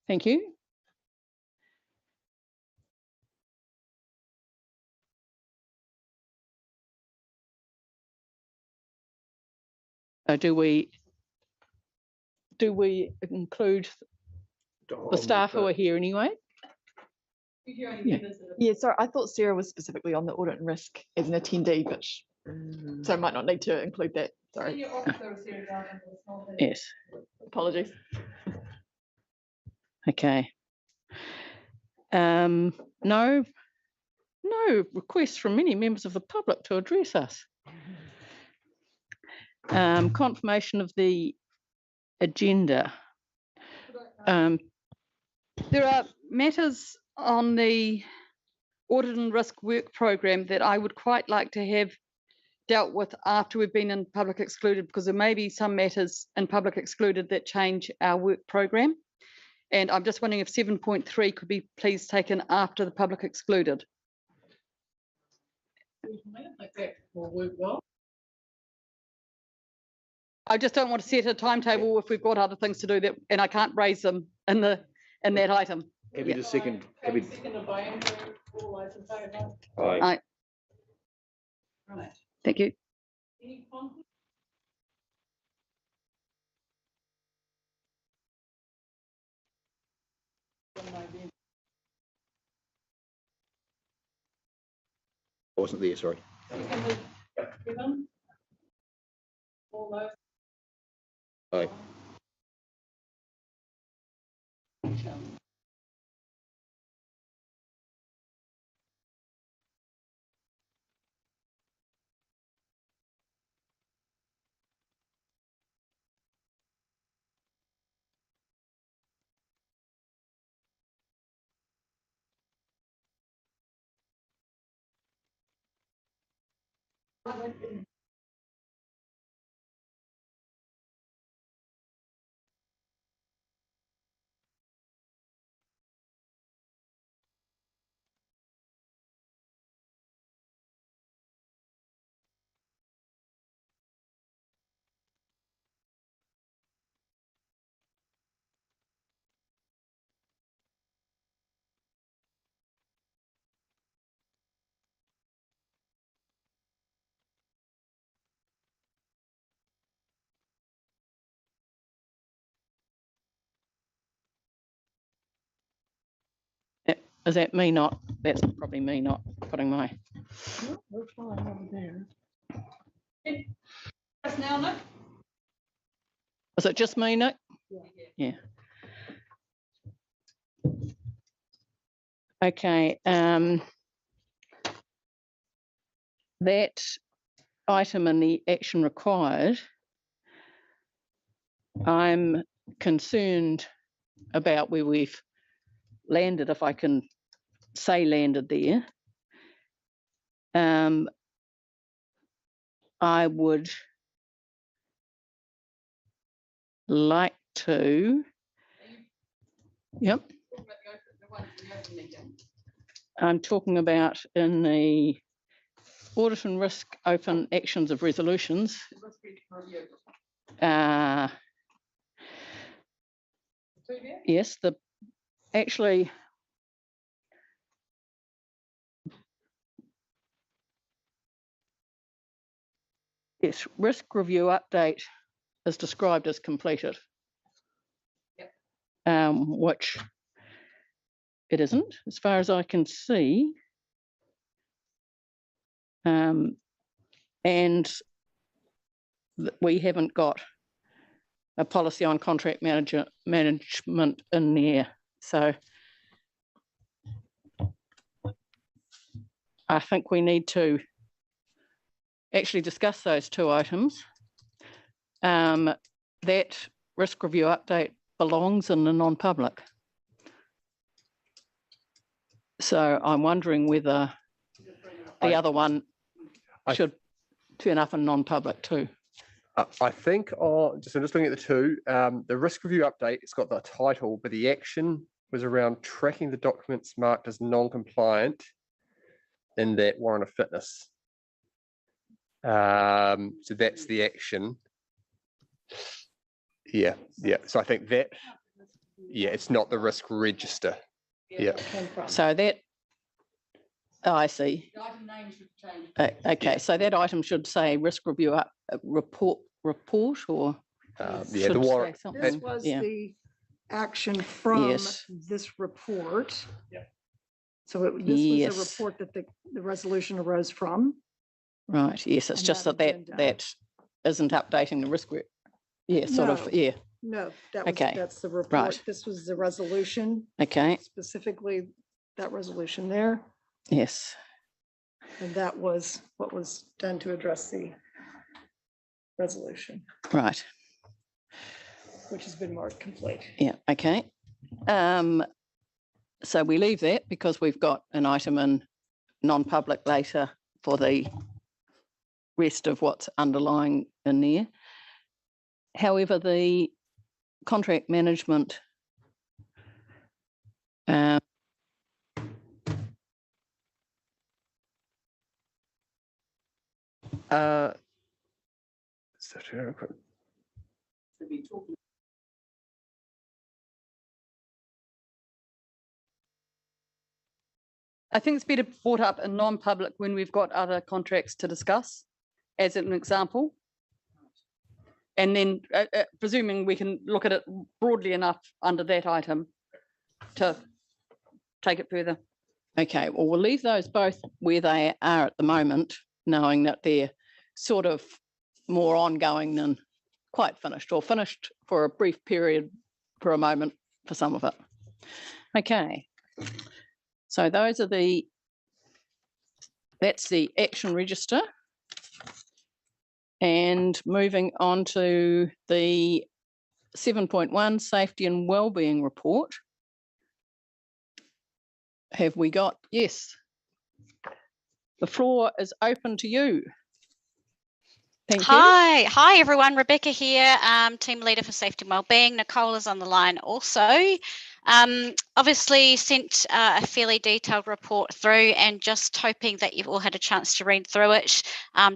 Thank you. Do we include the staff who are here anyway? Yeah, sorry, I thought Sarah was specifically on the audit and risk as an attendee, but so I might not need to include that. Sorry. Yes. Apologies. Okay. No requests from any members of the public to address us. Confirmation of the agenda. There are matters on the audit and risk work program that I would quite like to have dealt with after we've been in public excluded, because there may be some matters in public excluded that change our work program. And I'm just wondering if 7.3 could be please taken after the public excluded. I just don't want to set a timetable if we've got other things to do that, and I can't raise them in that item. Happy to second. Happy. Aye. Right. Thank you. I wasn't there, sorry. Aye. Is that me not? That's probably me not putting my. We're fine over there. Now, Nick? Was it just me, Nick? Yeah. Okay. That item in the action required, I'm concerned about where we've landed, if I can say landed there. I would like to, yep. I'm talking about in the audit and risk open actions of resolutions. Yes, actually yes, risk review update is described as completed. Yep. Which it isn't, as far as I can see. And we haven't got a policy on contract management in there. So I think we need to actually discuss those two items. That risk review update belongs in the non-public. So I'm wondering whether the other one should turn up in non-public too. I think I'm just looking at the two. The risk review update, it's got the title, but the action was around tracking the documents marked as non-compliant in that warrant of fitness. So that's the action. Yeah. So I think that Yeah, it's not the risk register. Yeah. So that, oh, I see. The item name should change. Okay, Yeah. so that item should say risk review report or Yeah, the should warrant. say something. This was Yeah. the action from Yes. this report. Yeah. So this was Yes. the report that the resolution arose from. Right, yes, it's And just that that agenda. that isn't updating the risk. Yeah, sort of, No. yeah, No, that was, Okay, that's the report. right. This was the resolution, okay, specifically that resolution there. yes, And that was what was done to address the resolution, right, which has been marked complete. yeah, okay. So we leave that because we've got an item in non-public later for the rest of what's underlying in there. However, the contract management I think it's better brought up in non-public when we've got other contracts to discuss, as an example. And then presuming we can look at it broadly enough under that item to take it further. Okay, well, we'll leave those both where they are at the moment, knowing that they're sort of more ongoing than quite finished, or finished for a brief period for a moment for some of it. Okay, so those are that's the action register. And moving on to the 7.1 safety and wellbeing report. Have we got, yes. The floor is open to you. Thank you. Hi everyone, Rebecca here, team leader for safety and wellbeing. Nicole is on the line also. Obviously sent a fairly detailed report through, and just hoping that you've all had a chance to read through it,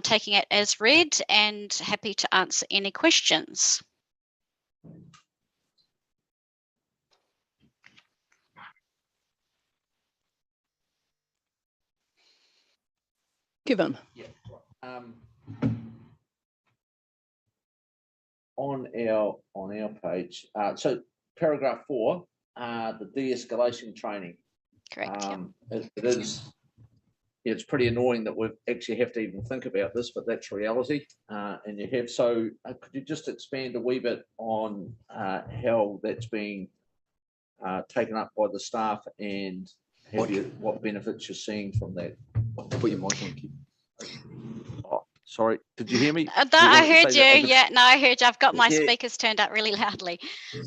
taking it as read, and happy to answer any questions. Given. Yeah. On our page, so paragraph 4, the de-escalation training. Correct. It is. It's pretty annoying that we actually have to even think about this, but that's reality. And you have. So, could you just expand a wee bit on how that's being taken up by the staff, and what benefits you're seeing from that? Put your mic on. Oh, sorry, did you hear me? I heard you. Yeah, no, I heard you. I've got my speakers turned up really loudly.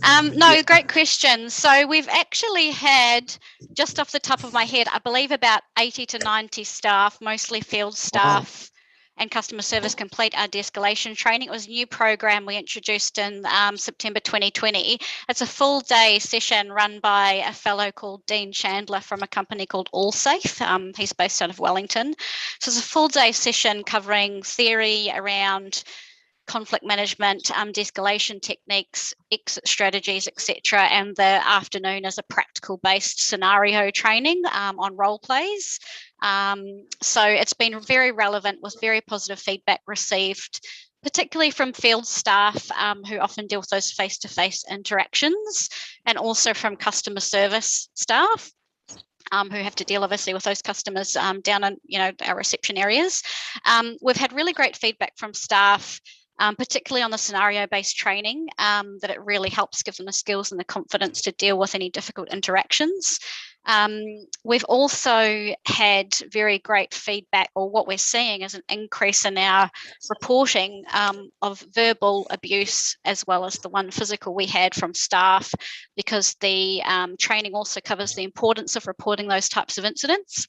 No, great question. So we've actually had, just off the top of my head, I believe about 80 to 90 staff, mostly field staff and customer service, complete our de-escalation training. It was a new program we introduced in September 2020. It's a full day session run by a fellow called Dean Chandler from a company called AllSafe. He's based out of Wellington. So it's a full day session covering theory around conflict management, de-escalation techniques, exit strategies, etc. And the afternoon is a practical based scenario training on role plays. So it's been very relevant, with very positive feedback received, particularly from field staff who often deal with those face-to-face interactions, and also from customer service staff who have to deal obviously with those customers down in our reception areas. We've had really great feedback from staff, particularly on the scenario-based training, that it really helps give them the skills and the confidence to deal with any difficult interactions. We've also had very great feedback, or what we're seeing is an increase in our reporting of verbal abuse, as well as the one physical we had from staff, because the training also covers the importance of reporting those types of incidents.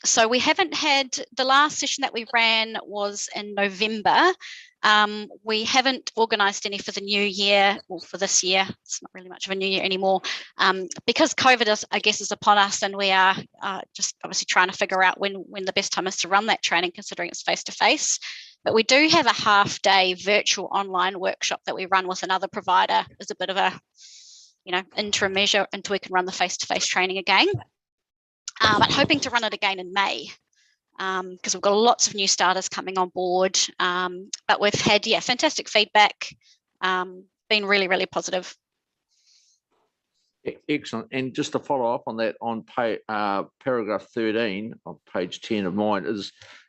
So we haven't had, the last session that we ran was in November. We haven't organised any for the new year, or for this year. It's not really much of a new year anymore, because COVID is upon us, and we are just obviously trying to figure out when the best time is to run that training, considering it's face to face. But we do have a half-day virtual online workshop that we run with another provider as a bit of a, interim measure until we can run the face-to-face training again. But hoping to run it again in May, because we've got lots of new starters coming on board. But we've had, fantastic feedback, been really, really positive. Excellent. And just to follow up on that, on paragraph 13 on page 10 of mine,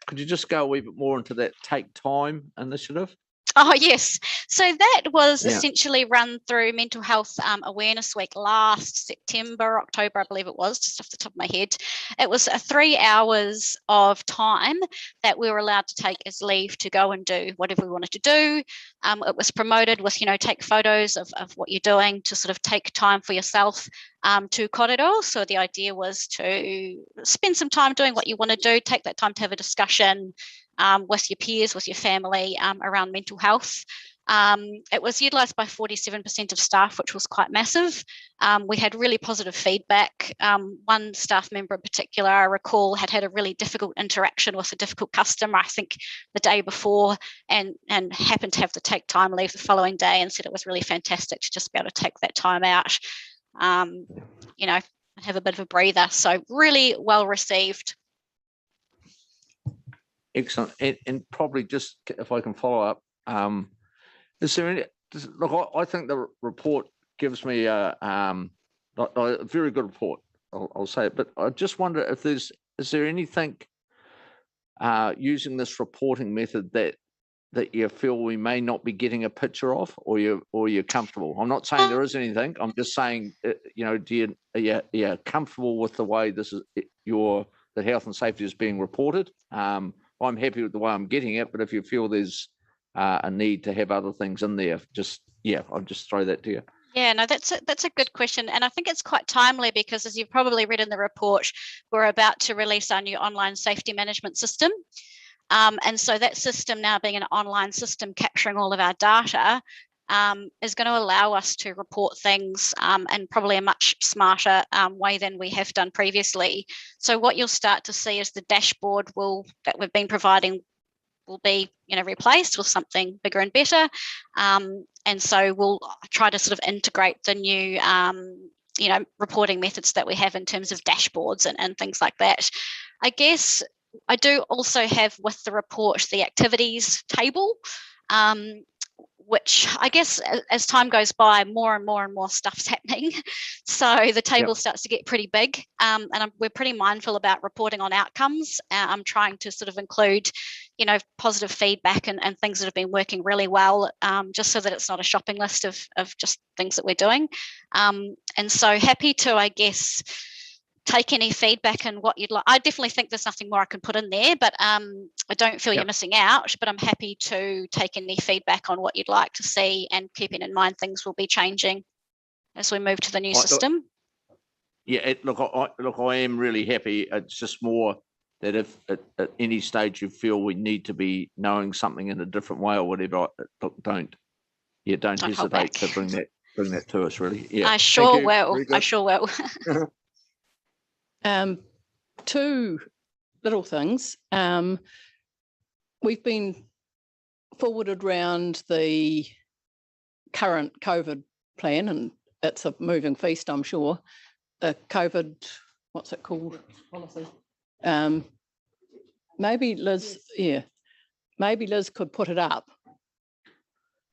could you just go a wee bit more into that Take Time initiative? Oh, yes. So that was essentially run through Mental Health Awareness Week last September, October, I believe it was, just off the top of my head. It was 3 hours of time that we were allowed to take as leave to go and do whatever we wanted to do. It was promoted with, take photos of what you're doing, to sort of take time for yourself to korero. So the idea was to spend some time doing what you want to do, take that time to have a discussion with your peers, with your family around mental health. It was utilised by 47% of staff, which was quite massive. We had really positive feedback. One staff member in particular, I recall, had a really difficult interaction with a difficult customer, I think the day before, and happened to have to take time leave the following day, and said it was really fantastic to just be able to take that time out, have a bit of a breather. So really well received. Excellent. And probably just, if I can follow up, is there any, look, I think the report gives me a very good report, I'll say it, but I just wonder if is there anything using this reporting method that you feel we may not be getting a picture of, or you're comfortable? I'm not saying there is anything. I'm just saying, are you comfortable with the way this is that health and safety is being reported? I'm happy with the way I'm getting it, but if you feel there's a need to have other things in there, I'll just throw that to you. Yeah, no, that's a good question. And I think it's quite timely because, as you've probably read in the report, we're about to release our new online safety management system. And so that system, now being an online system capturing all of our data, is going to allow us to report things in probably a much smarter way than we have done previously. So what you'll start to see is the dashboard that we've been providing will be replaced with something bigger and better. And so we'll try to sort of integrate the new reporting methods that we have in terms of dashboards and things like that. I guess I do also have with the report the activities table, which I guess as time goes by, more and more stuff's happening. So the table starts to get pretty big, and we're pretty mindful about reporting on outcomes. I'm trying to sort of include, positive feedback and things that have been working really well, just so that it's not a shopping list of just things that we're doing. And so happy to, I guess, take any feedback and what you'd like. I definitely think there's nothing more I can put in there, but I don't feel you're missing out, but I'm happy to take any feedback on what you'd like to see, and keeping in mind things will be changing as we move to the new system. I am really happy. It's just more that if at any stage you feel we need to be knowing something in a different way or whatever, don't hesitate to bring that to us, really. Yeah. I sure will. I sure will. Two little things. We've been forwarded round the current COVID plan, and it's a moving feast, I'm sure. The COVID, what's it called? Policy. Maybe Liz could put it up.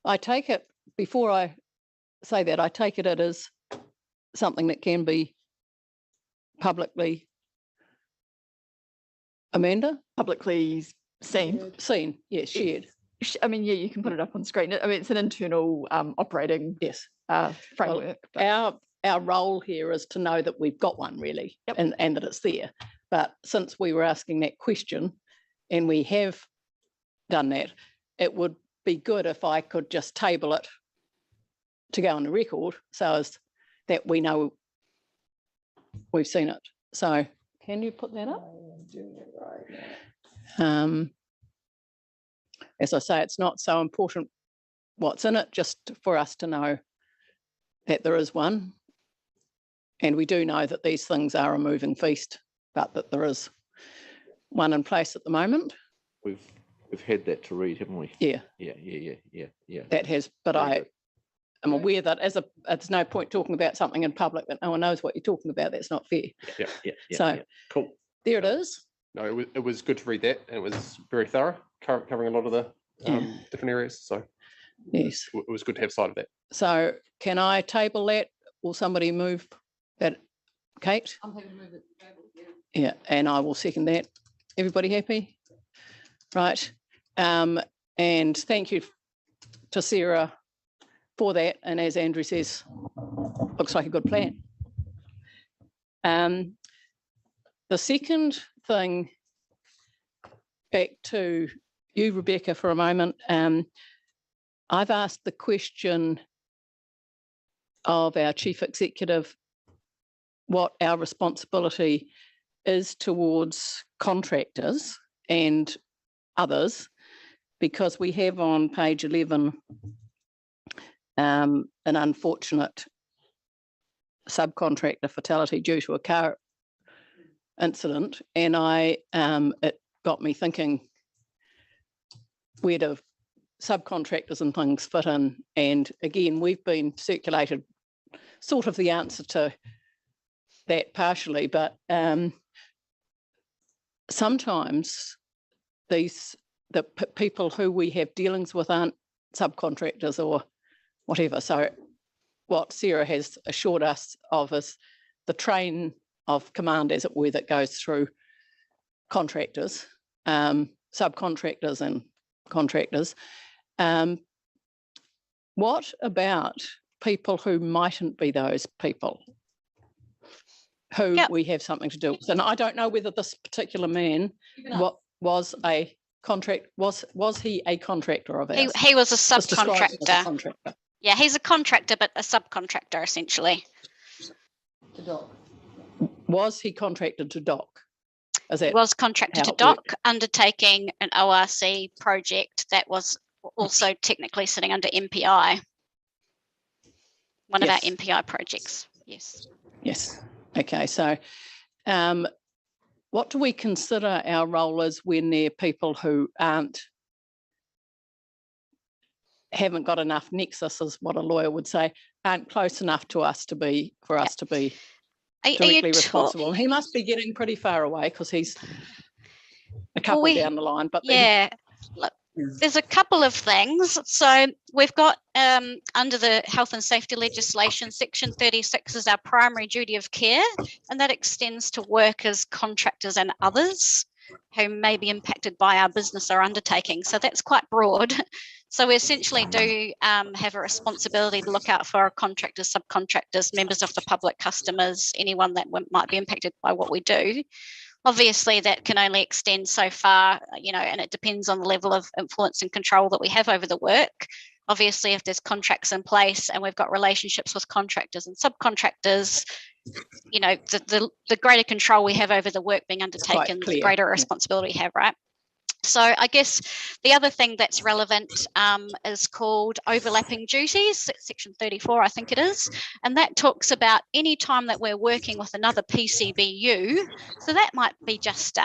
I take it, before I say that, I take it as something that can be publicly, Amanda? Publicly seen. Yes, shared. I mean, you can put it up on screen. I mean, it's an internal operating framework. Our role here is to know that we've got one, really, and that it's there. But since we were asking that question, and we have done that, it would be good if I could just table it to go on the record, so as that we know we've seen it. So can you put that up? I'm doing it right now. As I say, it's not so important what's in it, just for us to know that there is one. And we do know that these things are a moving feast, but that there is one in place at the moment. We've had that to read, haven't we? Yeah, Yeah. that has, but Very I good. am aware that it's no point talking about something in public that no one knows what you're talking about. That's not fair. Yeah. So- yeah. Cool. There it is. No, it was good to read that, and it was very thorough, covering a lot of the different areas. So Yes. it was good to have sight of that. So can I table that or somebody move that? Kate? I'm happy to move it. Yeah, and I will second that. Everybody happy? Right. And thank you to Sarah for that. And as Andrew says, looks like a good plan. The second thing, back to you, Rebecca, for a moment. I've asked the question of our chief executive what our responsibility is towards contractors and others, because we have on page 11 an unfortunate subcontractor fatality due to a car incident, and it got me thinking, where do subcontractors and things fit in? And again, we've been circulated sort of the answer to that partially, but sometimes the people who we have dealings with aren't subcontractors or whatever. So what Sarah has assured us of is the train of command, as it were, that goes through contractors, subcontractors and contractors. What about people who mightn't be those people who we have something to do with? And I don't know whether this particular man was a he a contractor of ours? He was a Just describe him as a subcontractor. contractor. Yeah, he's a contractor, but a subcontractor essentially. Was he contracted to dock? Is He that was contracted how to it dock, worked? undertaking an ORC project that was also technically sitting under MPI. One of our Yes. MPI projects. Yes. Yes. Okay. So what do we consider our role is when they're people who haven't got enough nexus, is what a lawyer would say, aren't close enough to us to be, for us to be Are you directly responsible? He must be getting pretty far away because he's a couple down the line. But yeah, look, there's a couple of things. So we've got under the health and safety legislation, section 36 is our primary duty of care, and that extends to workers, contractors and others who may be impacted by our business or undertaking. So that's quite broad. So we essentially do have a responsibility to look out for our contractors, subcontractors, members of the public, customers, anyone that might be impacted by what we do. Obviously, that can only extend so far, and it depends on the level of influence and control that we have over the work. Obviously, if there's contracts in place and we've got relationships with contractors and subcontractors, the greater control we have over the work being undertaken, the greater responsibility we have, right? So I guess the other thing that's relevant is called overlapping duties, section 34, I think it is. And that talks about any time that we're working with another PCBU. So that might be just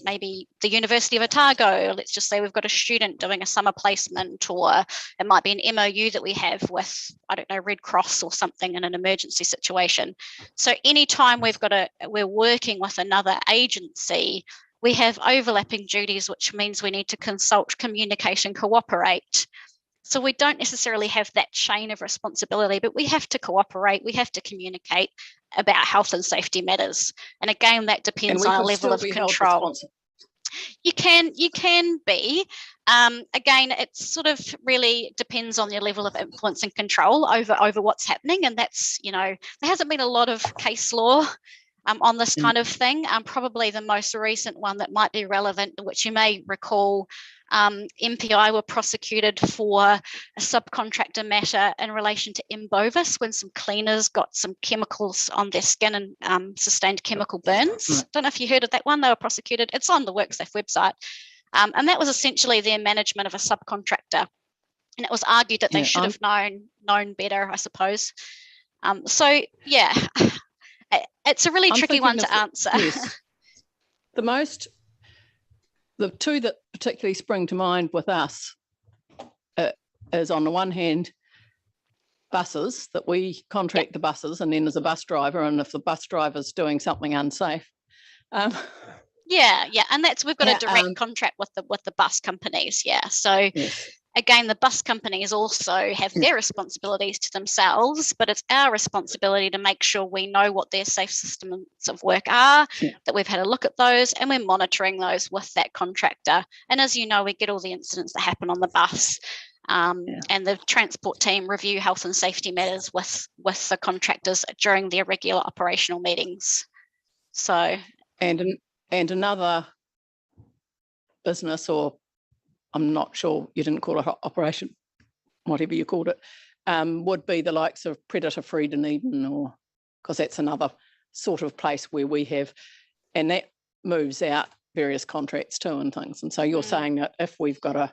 maybe the University of Otago. Let's just say we've got a student doing a summer placement, or it might be an MOU that we have with, I don't know, Red Cross or something in an emergency situation. So anytime we're working with another agency, we have overlapping duties, which means we need to consult, communicate and cooperate. So we don't necessarily have that chain of responsibility, but we have to cooperate, we have to communicate about health and safety matters. And again, that depends on a level of control. You can be. Again, it sort of really depends on your level of influence and control over what's happening. And that's, there hasn't been a lot of case law on this kind of thing. Probably the most recent one that might be relevant, which you may recall, MPI were prosecuted for a subcontractor matter in relation to Imbovis when some cleaners got some chemicals on their skin and sustained chemical burns. Don't know if you heard of that one. They were prosecuted. It's on the WorkSafe website. And that was essentially their management of a subcontractor. And it was argued that they should have known better, I suppose. So, yeah. It's a really tricky one to answer. Yes. The most the two that particularly spring to mind with us is on the one hand, buses, that we contract the buses, and then there's a bus driver, and if the bus driver's doing something unsafe. Yeah, and we've got Yeah, a direct contract with the bus companies. Yeah, so Yes. again, the bus companies also have their responsibilities to themselves, but it's our responsibility to make sure we know what their safe systems of work are, that we've had a look at those, and we're monitoring those with that contractor. And as you know, we get all the incidents that happen on the bus. And the transport team review health and safety matters with the contractors during their regular operational meetings. So And another business, or I'm not sure, you didn't call it operation, whatever you called it, would be the likes of Predator Free Dunedin, or because that's another sort of place where we have, and that moves out various contracts too and things. And so you're saying that if we've got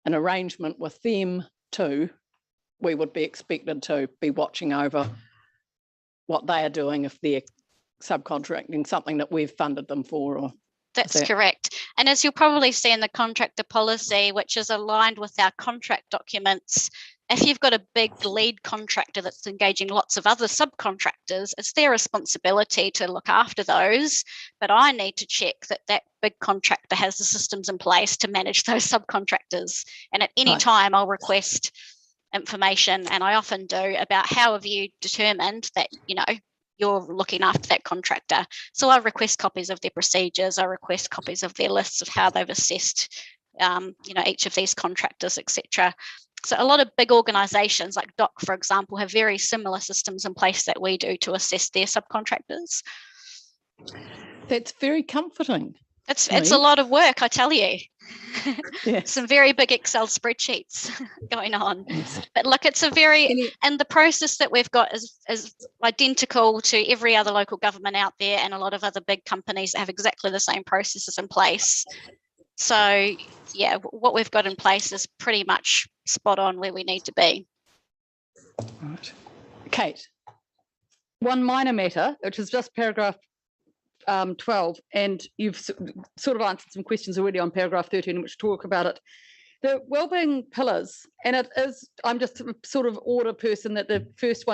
an arrangement with them too, we would be expected to be watching over what they are doing if they're subcontracting something that we've funded them for. Or that's correct. And as you'll probably see in the contractor policy, which is aligned with our contract documents, if you've got a big lead contractor that's engaging lots of other subcontractors, it's their responsibility to look after those. But I need to check that big contractor has the systems in place to manage those subcontractors. And at any time, I'll request information, and I often do, about how have you determined that, you're looking after that contractor. So I request copies of their procedures. I request copies of their lists of how they've assessed, each of these contractors, etc. So a lot of big organisations like DOC, for example, have very similar systems in place that we do to assess their subcontractors. That's very comforting. It's a lot of work, I tell you. Yes. Some very big Excel spreadsheets going on. Yes. But look, it's and the process that we've got is identical to every other local government out there, and a lot of other big companies that have exactly the same processes in place. So yeah, what we've got in place is pretty much spot on where we need to be. Right. Kate, one minor matter, which is just paragraph 12, and you've sort of answered some questions already on paragraph 13, which talk about it. The wellbeing pillars, and it is, I'm just a sort of order person, that the first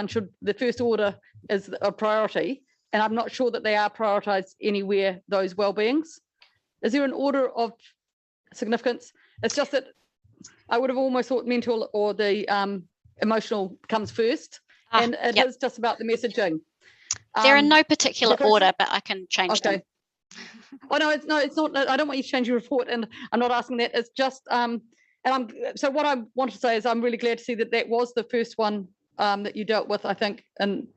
order is a priority, and I'm not sure that they are prioritised anywhere, those wellbeings. Is there an order of significance? It's just that I would have almost thought mental or the emotional comes first, and it is just about the messaging. They're in no particular order, but I can change them. Oh no, it's not. I don't want you to change your report, and I'm not asking that. It's just so what I want to say is I'm really glad to see that was the first one that you dealt with, I think, and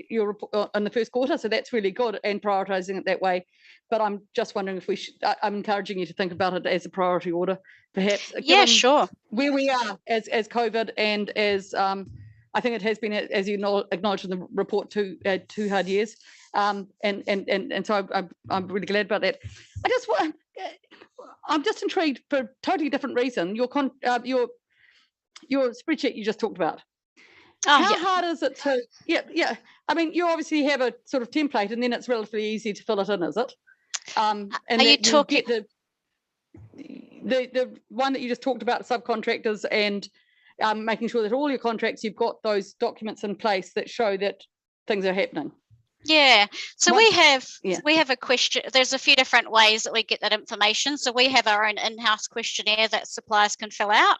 your report in the first quarter. So that's really good, and prioritising it that way. But I'm just wondering if we should. I'm encouraging you to think about it as a priority order, perhaps. Yeah, sure. Where we are as COVID, and as I think it has been, as you acknowledged in the report, 2 hard years, and so I'm really glad about that. I'm just intrigued for a totally different reason. Your spreadsheet you just talked about. How hard is it to? Yeah. I mean, you obviously have a sort of template, and then it's relatively easy to fill it in, is it? And are you talking the one that you just talked about, subcontractors, and making sure that all your contracts, you've got those documents in place that show that things are happening? Yeah, so we have a question. There's a few different ways that we get that information. So we have our own in-house questionnaire that suppliers can fill out,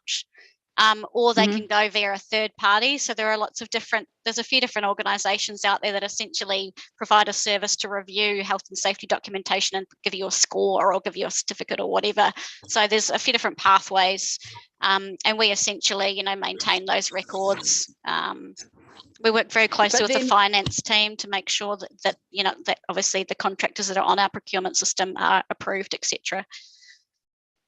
or they can go via a third party. So there's a few different organisations out there that essentially provide a service to review health and safety documentation and give you a score or give you a certificate or whatever. So there's a few different pathways, and we essentially, maintain those records. We work very closely with the finance team to make sure that obviously the contractors that are on our procurement system are approved, etc.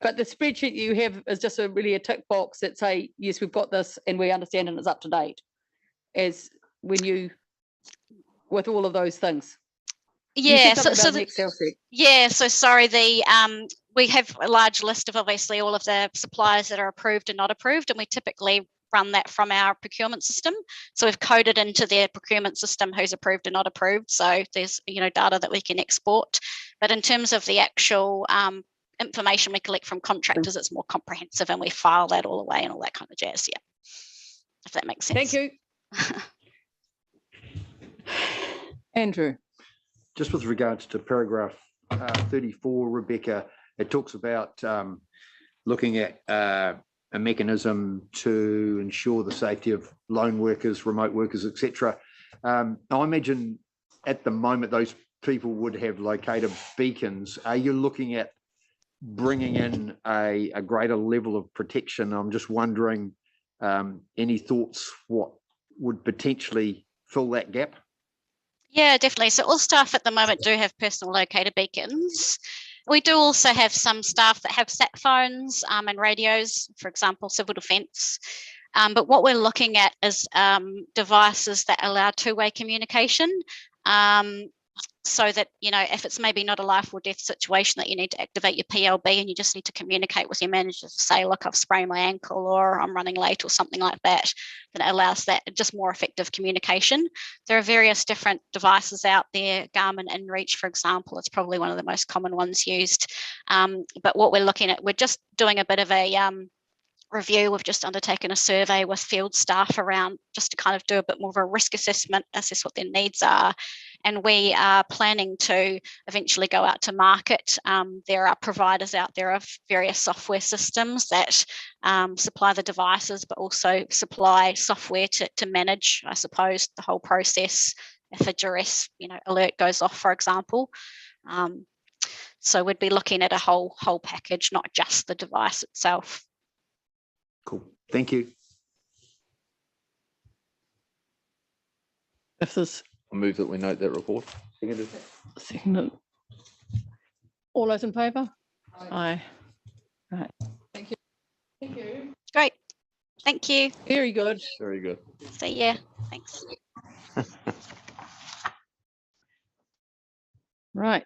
But the spreadsheet you have is just really a tick box that say, yes, we've got this and we understand and it's up to date, as when you, with all of those things. Yeah, so sorry, we have a large list of obviously all of the suppliers that are approved and not approved, and we typically run that from our procurement system. So we've coded into their procurement system who's approved and not approved. So there's data that we can export. But in terms of the actual information we collect from contractors, it's more comprehensive, and we file that all away and all that kind of jazz. Yeah, if that makes sense. Thank you. Andrew. Just with regards to paragraph 34, Rebecca, it talks about looking at a mechanism to ensure the safety of lone workers, remote workers, etc. I imagine at the moment those people would have locator beacons. Are you looking at bringing in a greater level of protection? I'm just wondering, any thoughts what would potentially fill that gap? Yeah, definitely. So all staff at the moment do have personal locator beacons. We do also have some staff that have sat phones and radios, for example, civil defence. But what we're looking at is devices that allow two-way communication. So that, you know, if it's maybe not a life or death situation that you need to activate your PLB and you just need to communicate with your manager to say, look, I've sprained my ankle or I'm running late or something like that, then it allows that just more effective communication. There are various different devices out there. Garmin InReach, for example, is probably one of the most common ones used. But what we're looking at, we're just doing a bit of a review. We've just undertaken a survey with field staff around just to kind of do a bit more of a risk assessment, assess what their needs are. And we are planning to eventually go out to market. There are providers out there of various software systems that supply the devices, but also supply software to manage, I suppose, the whole process if a duress, you know, alert goes off, for example. So we'd be looking at a whole package, not just the device itself. Cool. Thank you. If there's I move that we note that report. second, all those in favour? Aye. Right. Thank you. Thank you. Great. Thank you. Very good. Very good. See ya. Thanks. Right.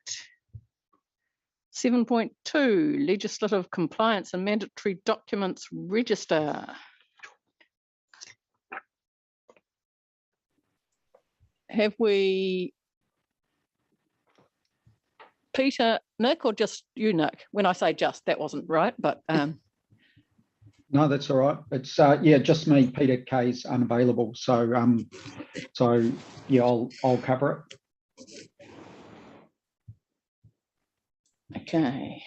7.2, legislative compliance and mandatory documents register. Have we, Peter, Nick, or just you, Nick? When I say just, that wasn't right, but no, that's all right. It's yeah, just me. Peter Kay's unavailable, so yeah, I'll cover it. okay.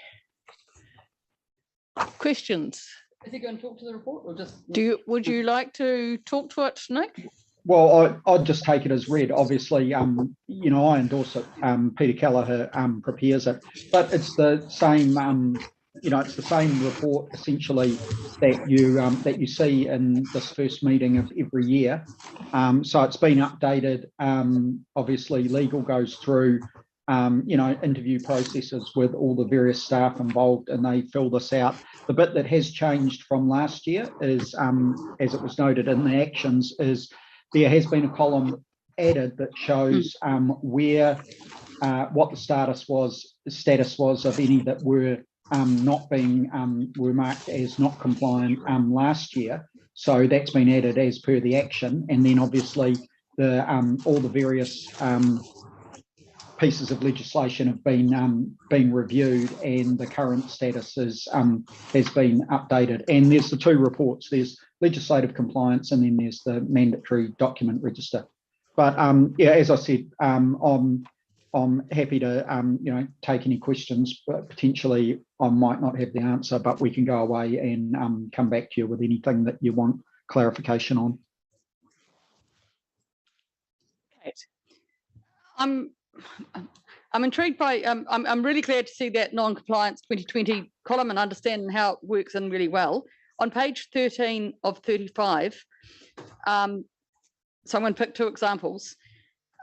Questions? Is he going to talk to the report or just? Would you like to talk to it, Nick? Well, I'd just take it as read. Obviously, you know, I endorse it. Peter Kelleher prepares it, but it's the same. You know, it's the same report essentially that you see in this first meeting of every year. So it's been updated. Obviously, legal goes through, you know, interview processes with all the various staff involved, and they fill this out. The bit that has changed from last year is, as it was noted in the actions, is there has been a column added that shows where what the status was of any that were not being were marked as not compliant last year. So that's been added as per the action, and then obviously the all the various pieces of legislation have been reviewed, and the current status is has been updated. And there's the two reports. There's legislative compliance, and then there's the mandatory document register. But yeah, as I said, I'm happy to you know, take any questions, but potentially I might not have the answer, but we can go away and come back to you with anything that you want clarification on. Kate. I'm intrigued by, I'm really glad to see that non-compliance 2020 column and understand how it works in really well. On page 13 of 35, someone picked two examples.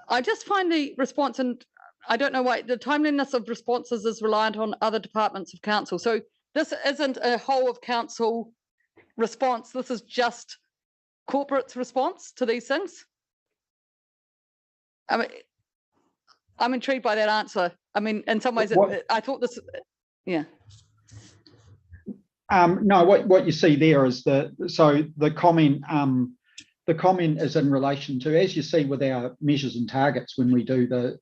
I just find the response, and I don't know why, the timeliness of responses is reliant on other departments of council. So this isn't a whole of council response. This is just corporate's response to these things. I mean, I'm intrigued by that answer. I mean, in some ways, I thought this, yeah. No, what you see there is the comment. The comment is in relation to, as you see with our measures and targets when we do the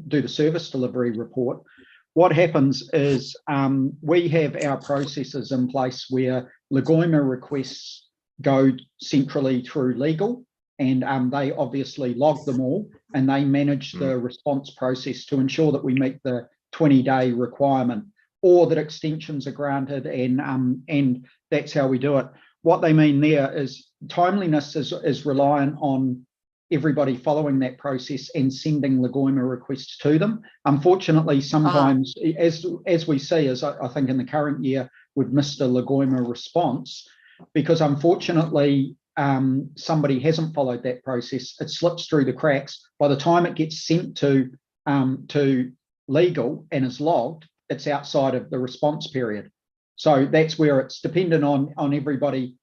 do the service delivery report, what happens is we have our processes in place where Legoima requests go centrally through legal, and they obviously log them all, and they manage the response process to ensure that we meet the 20-day requirement, or that extensions are granted, and that's how we do it. What they mean there is timeliness is reliant on everybody following that process and sending Legoima requests to them. Unfortunately, sometimes, as we see, as I think in the current year, we've missed a Legoima response because unfortunately, somebody hasn't followed that process. It slips through the cracks. By the time it gets sent to legal and is logged, it's outside of the response period. So that's where it's dependent on everybody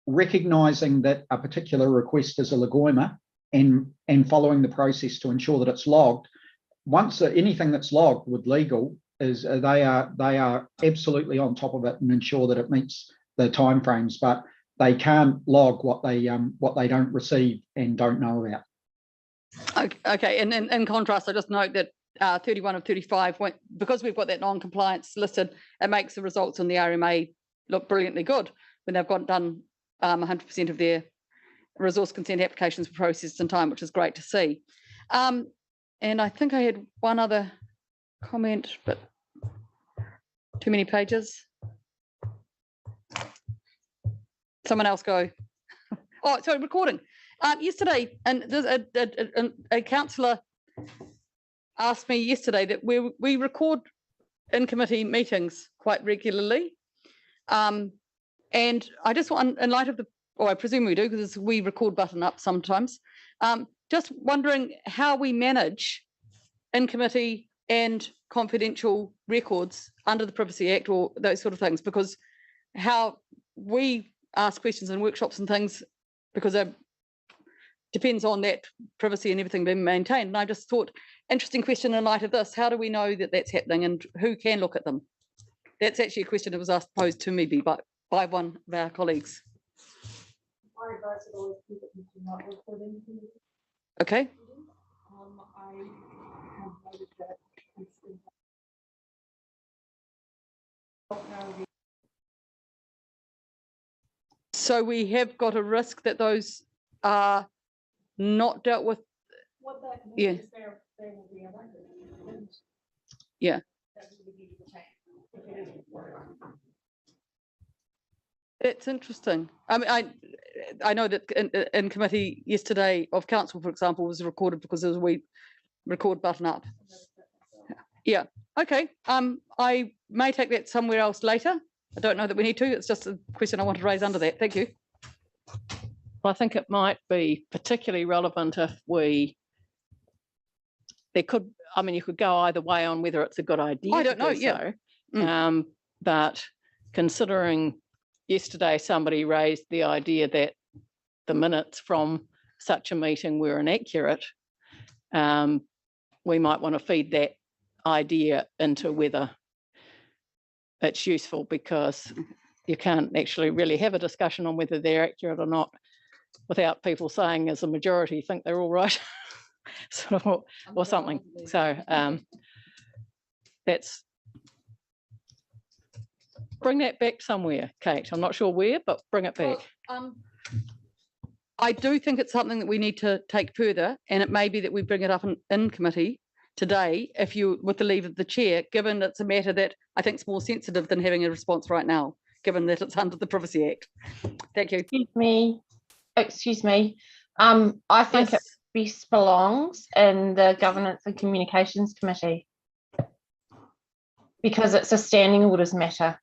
recognising that a particular request is a Legoima and following the process to ensure that it's logged. Once anything that's logged with legal is they are absolutely on top of it and ensure that it meets the timeframes, but they can't log what they don't receive and don't know about. Okay, and in contrast, I just note that 31 of 35 went, because we've got that non-compliance listed, it makes the results on the RMA look brilliantly good when they've done 100% of their resource consent applications were processed in time, which is great to see. And I think I had one other comment, but too many pages. Someone else go. Oh, sorry, recording. Yesterday, and a councillor asked me yesterday that we record in committee meetings quite regularly. And I just want, in light of I presume we do because we record button up sometimes. Just wondering how we manage in committee and confidential records under the Privacy Act or those sort of things, because how we ask questions in workshops and things, because it depends on that privacy and everything being maintained. And I just thought, interesting question in light of this, how do we know that that's happening and who can look at them? That's actually a question that was posed to me by one of our colleagues. Okay. So we have got a risk that those are not dealt with. Yeah. Yeah. It's interesting. I mean, I know that in committee yesterday of council, for example, was recorded because there was a wee record button up. Yeah. Okay. I may take that somewhere else later. I don't know that we need to. It's just a question I want to raise under that. Thank you. I think it might be particularly relevant if you could go either way on whether it's a good idea. I don't know. Yeah. So. But considering yesterday somebody raised the idea that the minutes from such a meeting were inaccurate, we might want to feed that idea into whether it's useful, because you can't actually really have a discussion on whether they're accurate or not without people saying as a majority think they're all right sort of, or something. So that's, bring that back somewhere, Kate. I'm not sure where, but bring it back. Well, I do think it's something that we need to take further, and it may be that we bring it up in committee today, if you, with the leave of the chair, given it's a matter that I think is more sensitive than having a response right now, given that it's under the Privacy Act. Thank you. Excuse me. I think it best belongs in the Governance and Communications Committee because it's a standing orders matter.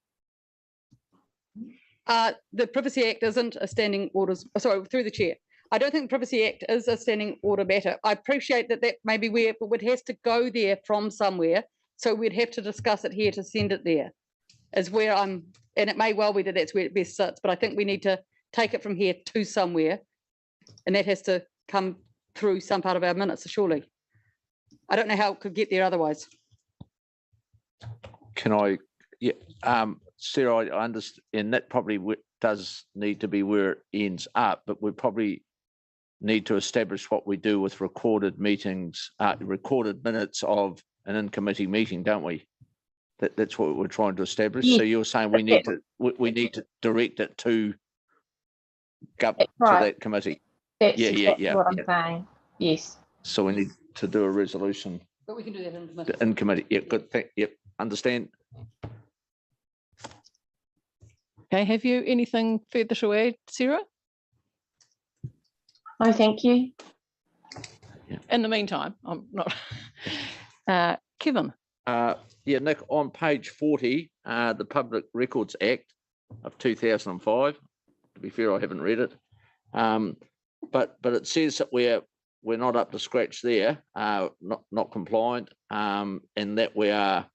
The Privacy Act isn't a standing orders, sorry, through the chair. I don't think the Privacy Act is a standing order matter. I appreciate that may be where, but it has to go there from somewhere. So we'd have to discuss it here to send it there, is where I'm, and it may well be that that's where it best sits, but I think we need to take it from here to somewhere, and that has to come through some part of our minutes, surely. I don't know how it could get there otherwise. Can I, yeah, Sarah, I understand, and that probably does need to be where it ends up, but we're probably need to establish what we do with recorded meetings, recorded minutes of an in-committee meeting, don't we? That's what we're trying to establish. So Yes, you're saying we need to direct it to right. that committee. That's Yeah, exactly yeah, what I'm saying. Yes. So we need to do a resolution But we can do that in committee. in committee. Yeah, good. Yep, understand. Okay, have you anything further to add, Sarah? No, thank you. In the meantime, I'm not. Kevin. Yeah, Nick, on page 40, the Public Records Act of 2005. To be fair, I haven't read it, but it says that we're not up to scratch there, not compliant, and that we are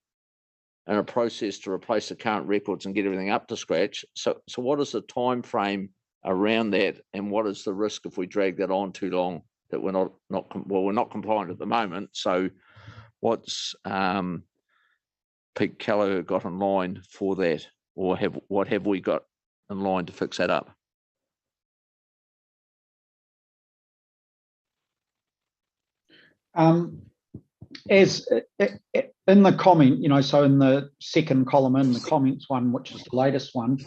in a process to replace the current records and get everything up to scratch. So what is the time frame around that, and what is the risk if we drag that on too long that we're not compliant at the moment? So what's Pete Keller got in line for that, or what have we got in line to fix that up? As in the comment, so in the second column in the comments one, which is the latest one,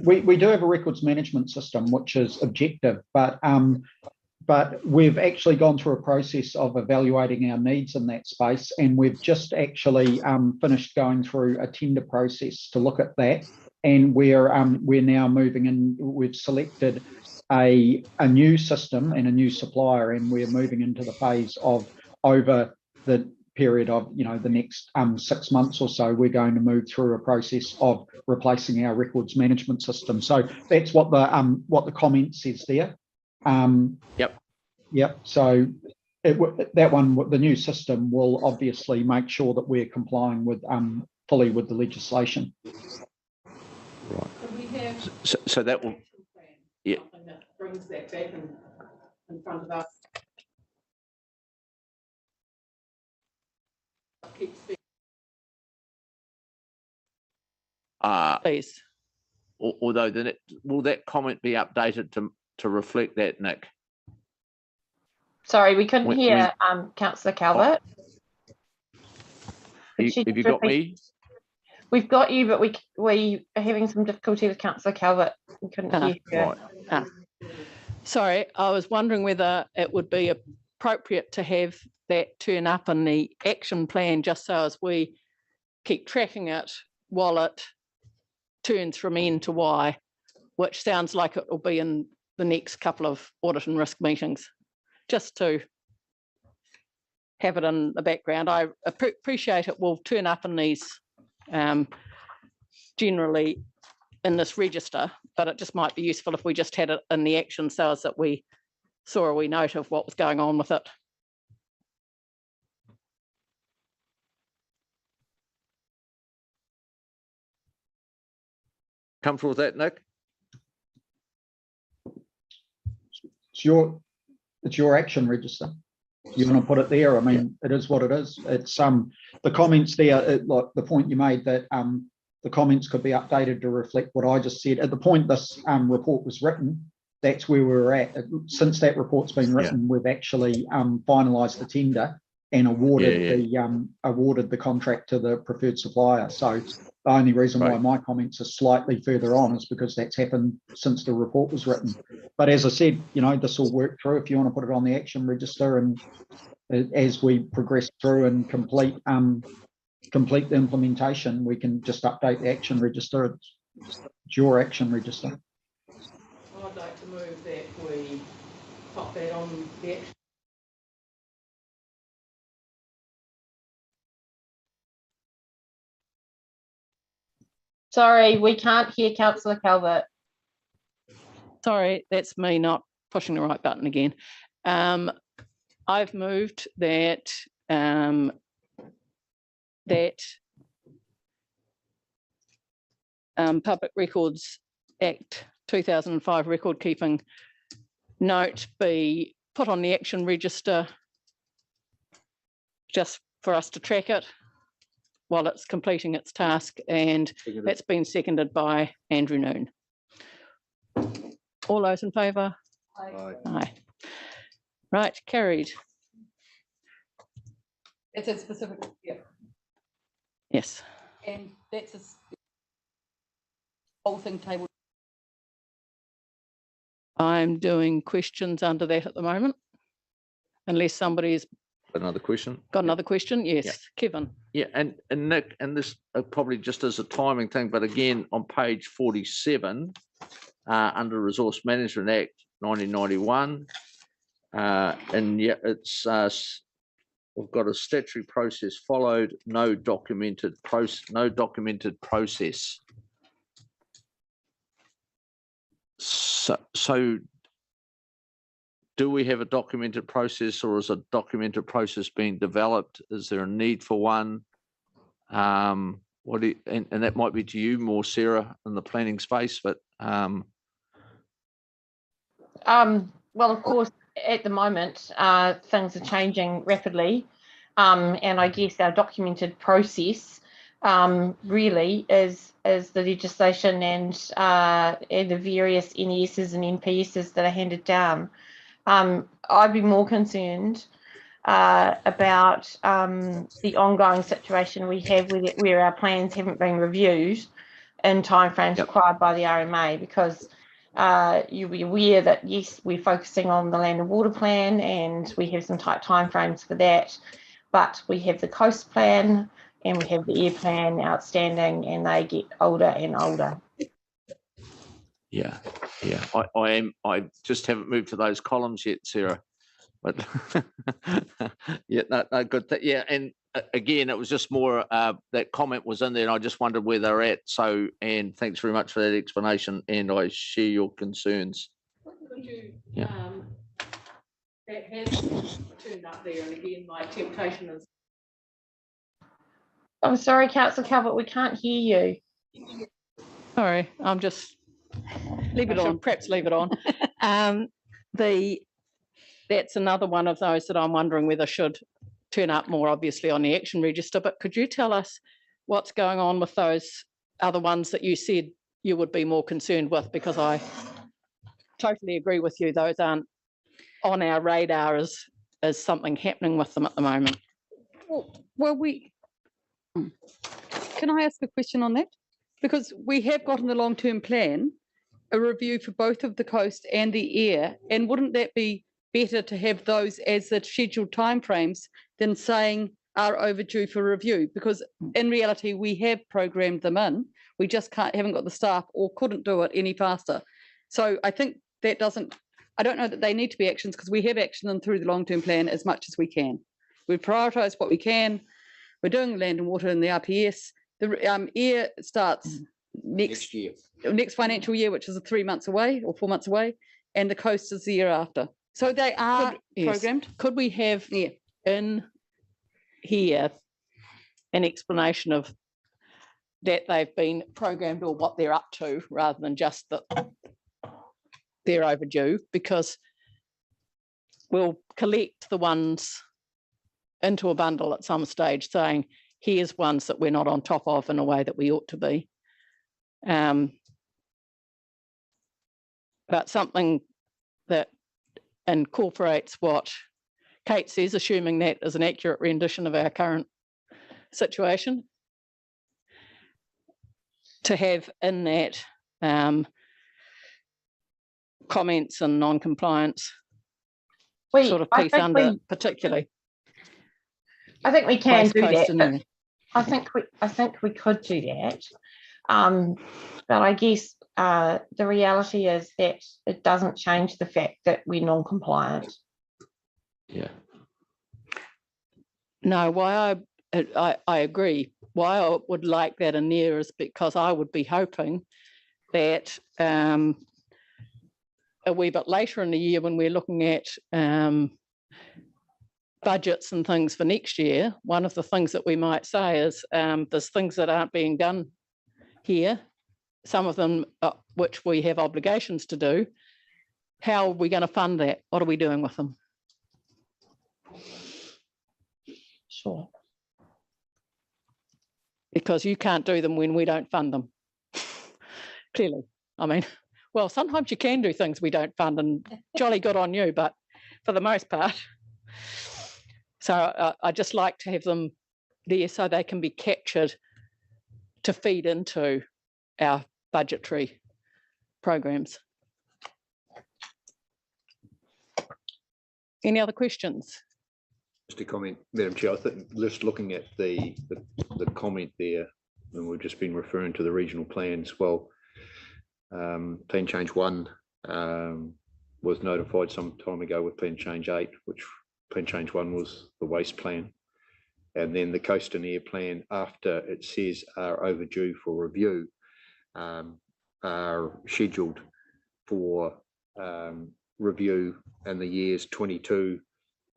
we do have a records management system which is objective, but we've actually gone through a process of evaluating our needs in that space, and we've just actually finished going through a tender process to look at that, and we're now moving in. We've selected a new system and a new supplier, and we're moving into the phase of, over the period of the next 6 months or so, we're going to move through a process of replacing our records management system. So that's what the comment says there. Yep. So that one, the new system will obviously make sure that we're complying with fully with the legislation. Right. So that will, yeah. That brings that back in front of us. Please. Although will that comment be updated to reflect that, Nick? Sorry, we couldn't hear Councillor Calvert. Have you got me? We've got you, but we are having some difficulty with Councillor Calvert. We couldn't hear her. Right. Sorry, I was wondering whether it would be appropriate to have that turn up in the action plan, just so as we keep tracking it while it turns from N to Y, which sounds like it will be in the next couple of audit and risk meetings, just to have it in the background. I appreciate it will turn up in these generally in this register, but it just might be useful if we just had it in the action so as that we saw a wee note of what was going on with it. Comfortable with that, Nick? It's your action register. You want to put it there? I mean, It is what it is. It's the comments there, like the point you made that the comments could be updated to reflect what I just said. At the point this report was written, that's where we were at. Since that report's been written, we've actually finalised the tender and awarded the contract to the preferred supplier. So the only reason why my comments are slightly further on is because that's happened since the report was written. But as I said, this will work through if you want to put it on the action register, and as we progress through and complete the implementation, we can just update the action register. It's your action register. I'd like to move that we pop that on the action. Sorry, we can't hear Councillor Calvert. Sorry, that's me not pushing the right button again. I've moved that Public Records Act 2005 record keeping note be put on the action register just for us to track it while it's completing its task, and that's been seconded by Andrew Noon. All those in favour? Aye. Aye. Right, carried. It's a specific, yeah, Yes. and that's a whole thing tabled. I'm doing questions under that at the moment. Unless somebody's Another question? got another question. Yes, Kevin. Yeah, and Nick, and this probably just as a timing thing, but again, on page 47, under Resource Management Act 1991, and yeah, it's we've got a statutory process followed, no documented process. So do we have a documented process, or is a documented process being developed? Is there a need for one? What do you, and that might be to you more, Sarah, in the planning space, but well, of course, at the moment, things are changing rapidly. And I guess our documented process really is the legislation and the various NESs and NPSs that are handed down. I'd be more concerned about the ongoing situation we have where our plans haven't been reviewed in timeframes required by the RMA, because you'll be aware that, yes, we're focusing on the land and water plan and we have some tight timeframes for that, but we have the coast plan and we have the air plan outstanding, and they get older and older. yeah, I just haven't moved to those columns yet, Sarah. But yeah, no, good. Yeah, and again, it was just more that comment was in there, and I just wondered where they're at. So, and thanks very much for that explanation, and I share your concerns. Yeah. That has turned up there, and again, my temptation is. I'm sorry, Councillor Calvert, we can't hear you. Sorry, I'm just leave it on. Perhaps leave it on. That's another one of those that I'm wondering whether should turn up more obviously on the action register. But could you tell us what's going on with those other ones that you said you would be more concerned with? Because I totally agree with you; those aren't on our radar as something happening with them at the moment. Well, can I ask a question on that? Because we have got in the long-term plan a review for both of the coast and the air, and wouldn't that be better to have those as the scheduled timeframes than saying are overdue for review? Because in reality, we have programmed them in. We just haven't got the staff or couldn't do it any faster. So I think that I don't know that they need to be actions, because we have actioned them through the long-term plan as much as we can. We've prioritised what we can. We're doing land and water in the RPS. The air starts next financial year, which is 3 months away or 4 months away, and the coast is the year after. So they are programmed. Could we have in here an explanation of that they've been programmed or what they're up to, rather than just that they're overdue? Because we'll collect the ones into a bundle at some stage saying, here's ones that we're not on top of in a way that we ought to be. But something that incorporates what Kate says, assuming that is an accurate rendition of our current situation, to have in that comments and non-compliance sort of piece under particularly. I think we can do that. But I think we could do that. But I guess the reality is that it doesn't change the fact that we're non-compliant. Yeah. No, why I agree. Why I would like that in there is because I would be hoping that a wee bit later in the year, when we're looking at budgets and things for next year, one of the things that we might say is there's things that aren't being done here, some of them which we have obligations to do. How are we going to fund that? What are we doing with them? Sure. Because you can't do them when we don't fund them. Clearly. I mean, well, sometimes you can do things we don't fund, and jolly good on you, but for the most part. So I just like to have them there so they can be captured to feed into our budgetary programs. Any other questions? Just a comment, Madam Chair, I think just looking at the comment there, and we've just been referring to the regional plan as well. Plan change 1 was notified some time ago with plan change 8, which plan change 1 was the waste plan. And then the coast and air plan, after it says are overdue for review, are scheduled for review in the years 22,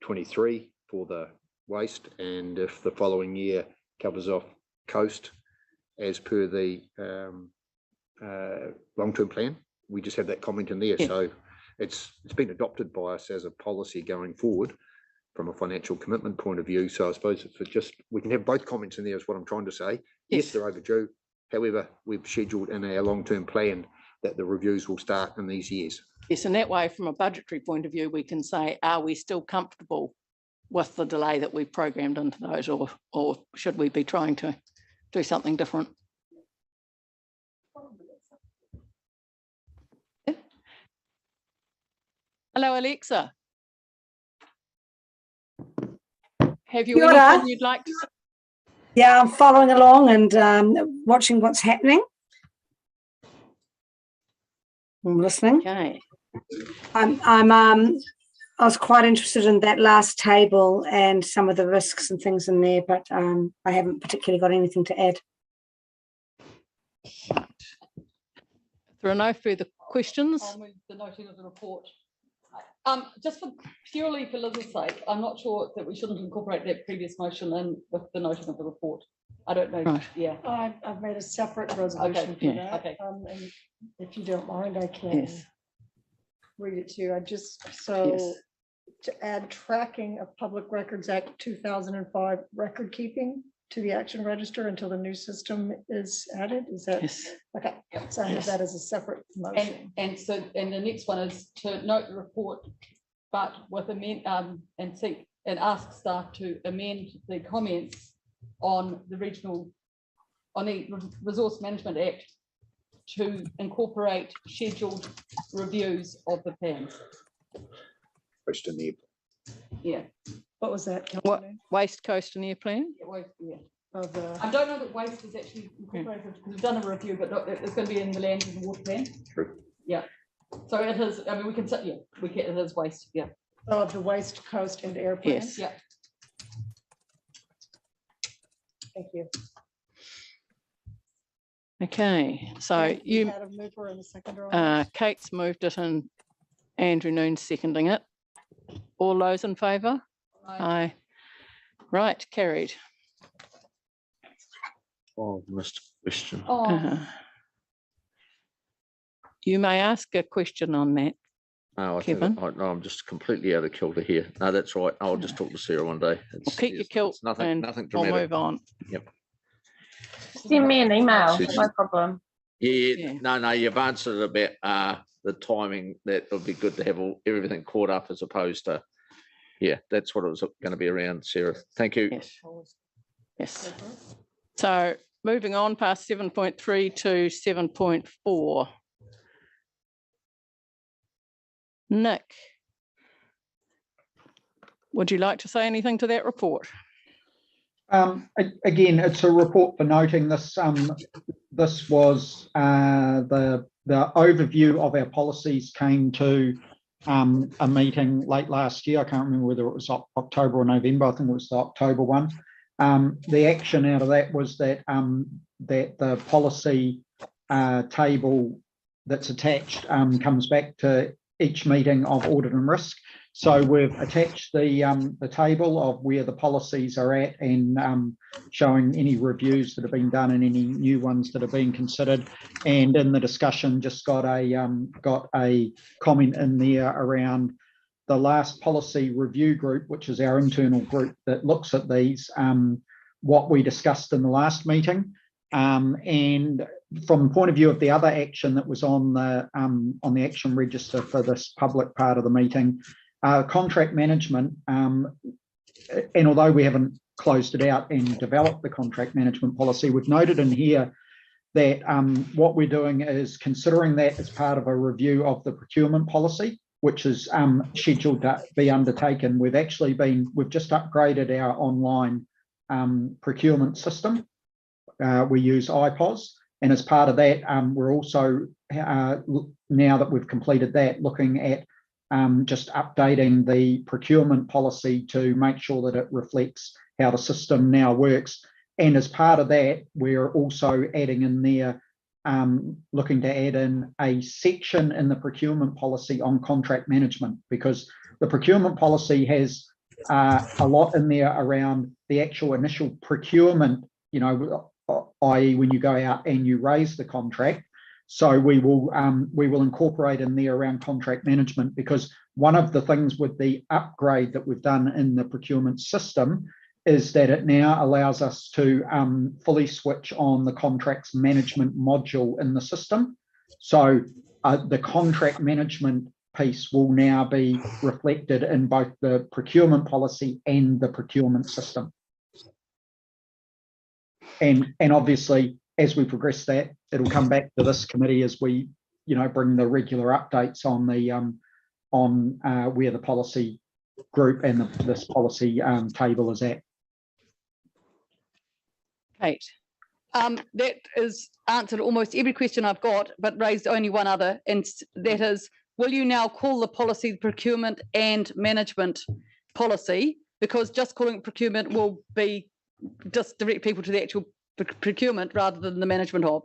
23 for the waste. And if the following year covers off coast as per the long-term plan, we just have that comment in there. Yeah. So it's been adopted by us as a policy going forward from a financial commitment point of view. So I suppose if it just, we can have both comments in there is what I'm trying to say. Yes, they're overdue. However, we've scheduled in our long-term plan that the reviews will start in these years. Yes, and that way, from a budgetary point of view, we can say, are we still comfortable with the delay that we've programmed into those, or should we be trying to do something different? Hello, Alexa. Have you anything you'd like to say? Yeah, I'm following along and watching what's happening. I'm listening. Okay. I was quite interested in that last table and some of the risks and things in there, but I haven't particularly got anything to add. There are no further questions. I'll move the noting of the report. Just purely for Liz's sake, I'm not sure that we shouldn't incorporate that previous motion in with the noting of the report. I don't know. Right. Yeah. I've made a separate resolution for that. Okay. And if you don't mind, I can read it to you. I just to add tracking of Public Records Act 2005 record keeping to the action register until the new system is added. Is that okay? Yep. So I have that as a separate motion. And the next one is to note the report, but with amend and ask staff to amend the comments on the Resource Management Act to incorporate scheduled reviews of the plans. Coast and air. Yeah. What was that? What waste, coast and air plan? Yeah, waste, yeah. I don't know that waste is actually incorporated because we've done a review, but it's going to be in the land and water plan. True. Yeah. So it is. I mean, we can say it is waste. Yeah. Oh, the waste, coast and air plan. Yes. Yeah. Thank you. Okay, so you had a mover and a seconder. Kate's moved it and Andrew Noon's seconding it. All those in favour? Aye. Right, carried. Oh, missed a question. You may ask a question on that. No, Kevin. I'm just completely out of kilter here. No, that's right. I'll just talk to Sarah one day. Well, keep your kilt nothing and dramatic. we'll move on. Yep. Send me an email, no problem. Yeah, no, you've answered about the timing. That would be good to have everything caught up as opposed to, that's what it was going to be around, Sarah. Thank you. Yes. So moving on past 7.3 to 7.4. Nick, would you like to say anything to that report? Again, it's a report for noting this. This was the overview of our policies came to a meeting late last year. I can't remember whether it was October or November. I think it was the October one. The action out of that was that that the policy table that's attached comes back to each meeting of audit and risk. So we've attached the table of where the policies are at and showing any reviews that have been done and any new ones that are being considered. And in the discussion, just got a comment in there around the last policy review group, which is our internal group that looks at these, what we discussed in the last meeting. And from the point of view of the other action that was on the action register for this public part of the meeting, Contract management, and although we haven't closed it out and developed the contract management policy, we've noted in here that what we're doing is considering that as part of a review of the procurement policy, which is scheduled to be undertaken. We've just upgraded our online procurement system. We use IPOS, and as part of that, we're also, now that we've completed that, looking at just updating the procurement policy to make sure that it reflects how the system now works. And as part of that, we're also adding in there, looking to add in a section in the procurement policy on contract management, because the procurement policy has a lot in there around the actual initial procurement, you know, i.e. when you go out and you raise the contract. So we will incorporate in there around contract management, because one of the things with the upgrade that we've done in the procurement system is that it now allows us to fully switch on the contracts management module in the system. So the contract management piece will now be reflected in both the procurement policy and the procurement system. And obviously, as we progress that, it'll come back to this committee as we, you know, bring the regular updates on the where the policy group and this policy table is at. Kate, that is answered almost every question I've got, but raised only one other, and that is, will you now call the policy procurement and management policy? Because just calling it procurement will be just direct people to the actual procurement rather than the management of.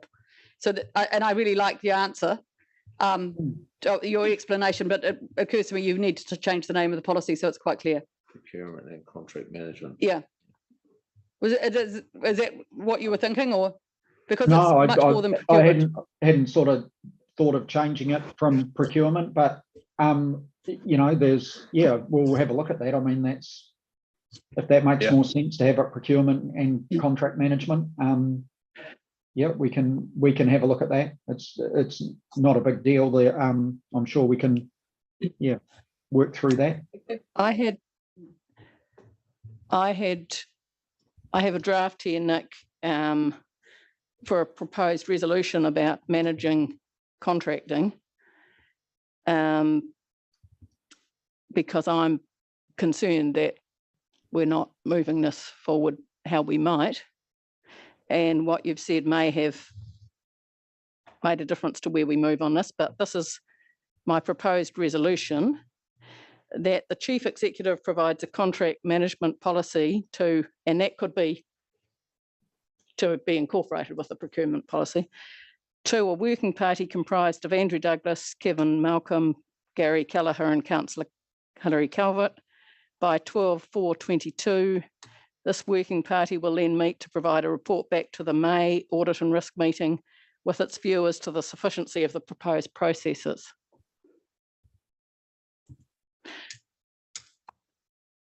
So that, and I really like the answer, your explanation, but it occurs to me you need to change the name of the policy so it's quite clear. Procurement and contract management. Yeah. Is that what you were thinking, or because no, it's much more than procurement? I hadn't sort of thought of changing it from procurement, but you know, we'll have a look at that. I mean, that's, if that makes more sense to have it procurement and contract management. We can have a look at that. It's not a big deal there. I'm sure we can work through that. I have a draft here, Nick, for a proposed resolution about managing contracting, because I'm concerned that we're not moving this forward how we might, and what you've said may have made a difference to where we move on this, but this is my proposed resolution, that the Chief Executive provides a contract management policy to, and that could be to be incorporated with the procurement policy, to a working party comprised of Andrew Douglas, Kevin Malcolm, Gary Kelleher and Councillor Hilary Calvert by 12/4/22. This working party will then meet to provide a report back to the May Audit and Risk meeting with its view as to the sufficiency of the proposed processes.